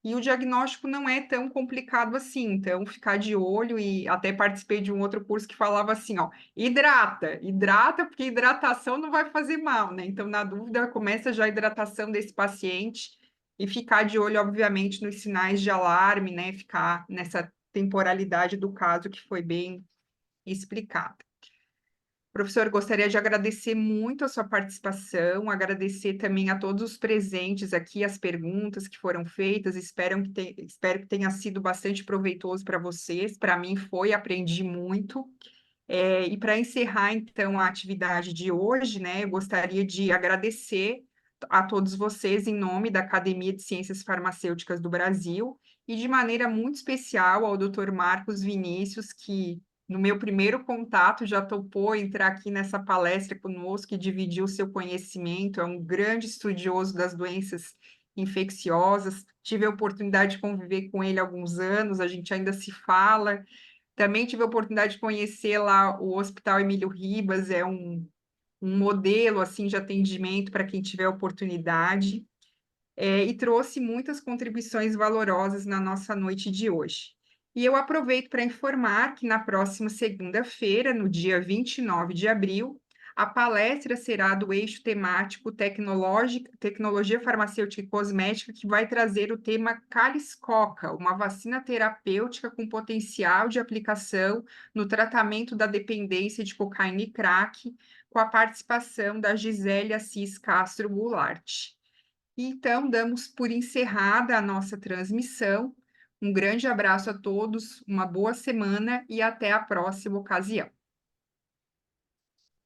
e o diagnóstico não é tão complicado assim, então ficar de olho. E até participei de um outro curso que falava assim, ó, hidrata, porque hidratação não vai fazer mal, né? Então, na dúvida, começa já a hidratação desse paciente e ficar de olho, obviamente, nos sinais de alarme, né? Ficar nessa temporalidade do caso que foi bem explicado. Professor, gostaria de agradecer muito a sua participação, agradecer também a todos os presentes aqui, as perguntas que foram feitas, espero que tenha sido bastante proveitoso para vocês, para mim foi, aprendi muito. E para encerrar, então, a atividade de hoje, né, eu gostaria de agradecer a todos vocês em nome da Academia de Ciências Farmacêuticas do Brasil e de maneira muito especial ao Dr. Marcos Vinícius, que no meu primeiro contato já topou entrar aqui nessa palestra conosco e dividir o seu conhecimento, é um grande estudioso das doenças infecciosas. Tive a oportunidade de conviver com ele há alguns anos, a gente ainda se fala. Também tive a oportunidade de conhecer lá o Hospital Emílio Ribas, é um modelo assim de atendimento para quem tiver oportunidade, e trouxe muitas contribuições valorosas na nossa noite de hoje. E eu aproveito para informar que na próxima segunda-feira, no dia 29 de abril, a palestra será do eixo temático Tecnologia Farmacêutica e Cosmética, que vai trazer o tema Caliscoca, uma vacina terapêutica com potencial de aplicação no tratamento da dependência de cocaína e crack, com a participação da Gisele Assis Castro Goulart. Então, damos por encerrada a nossa transmissão. Um grande abraço a todos, uma boa semana e até a próxima ocasião.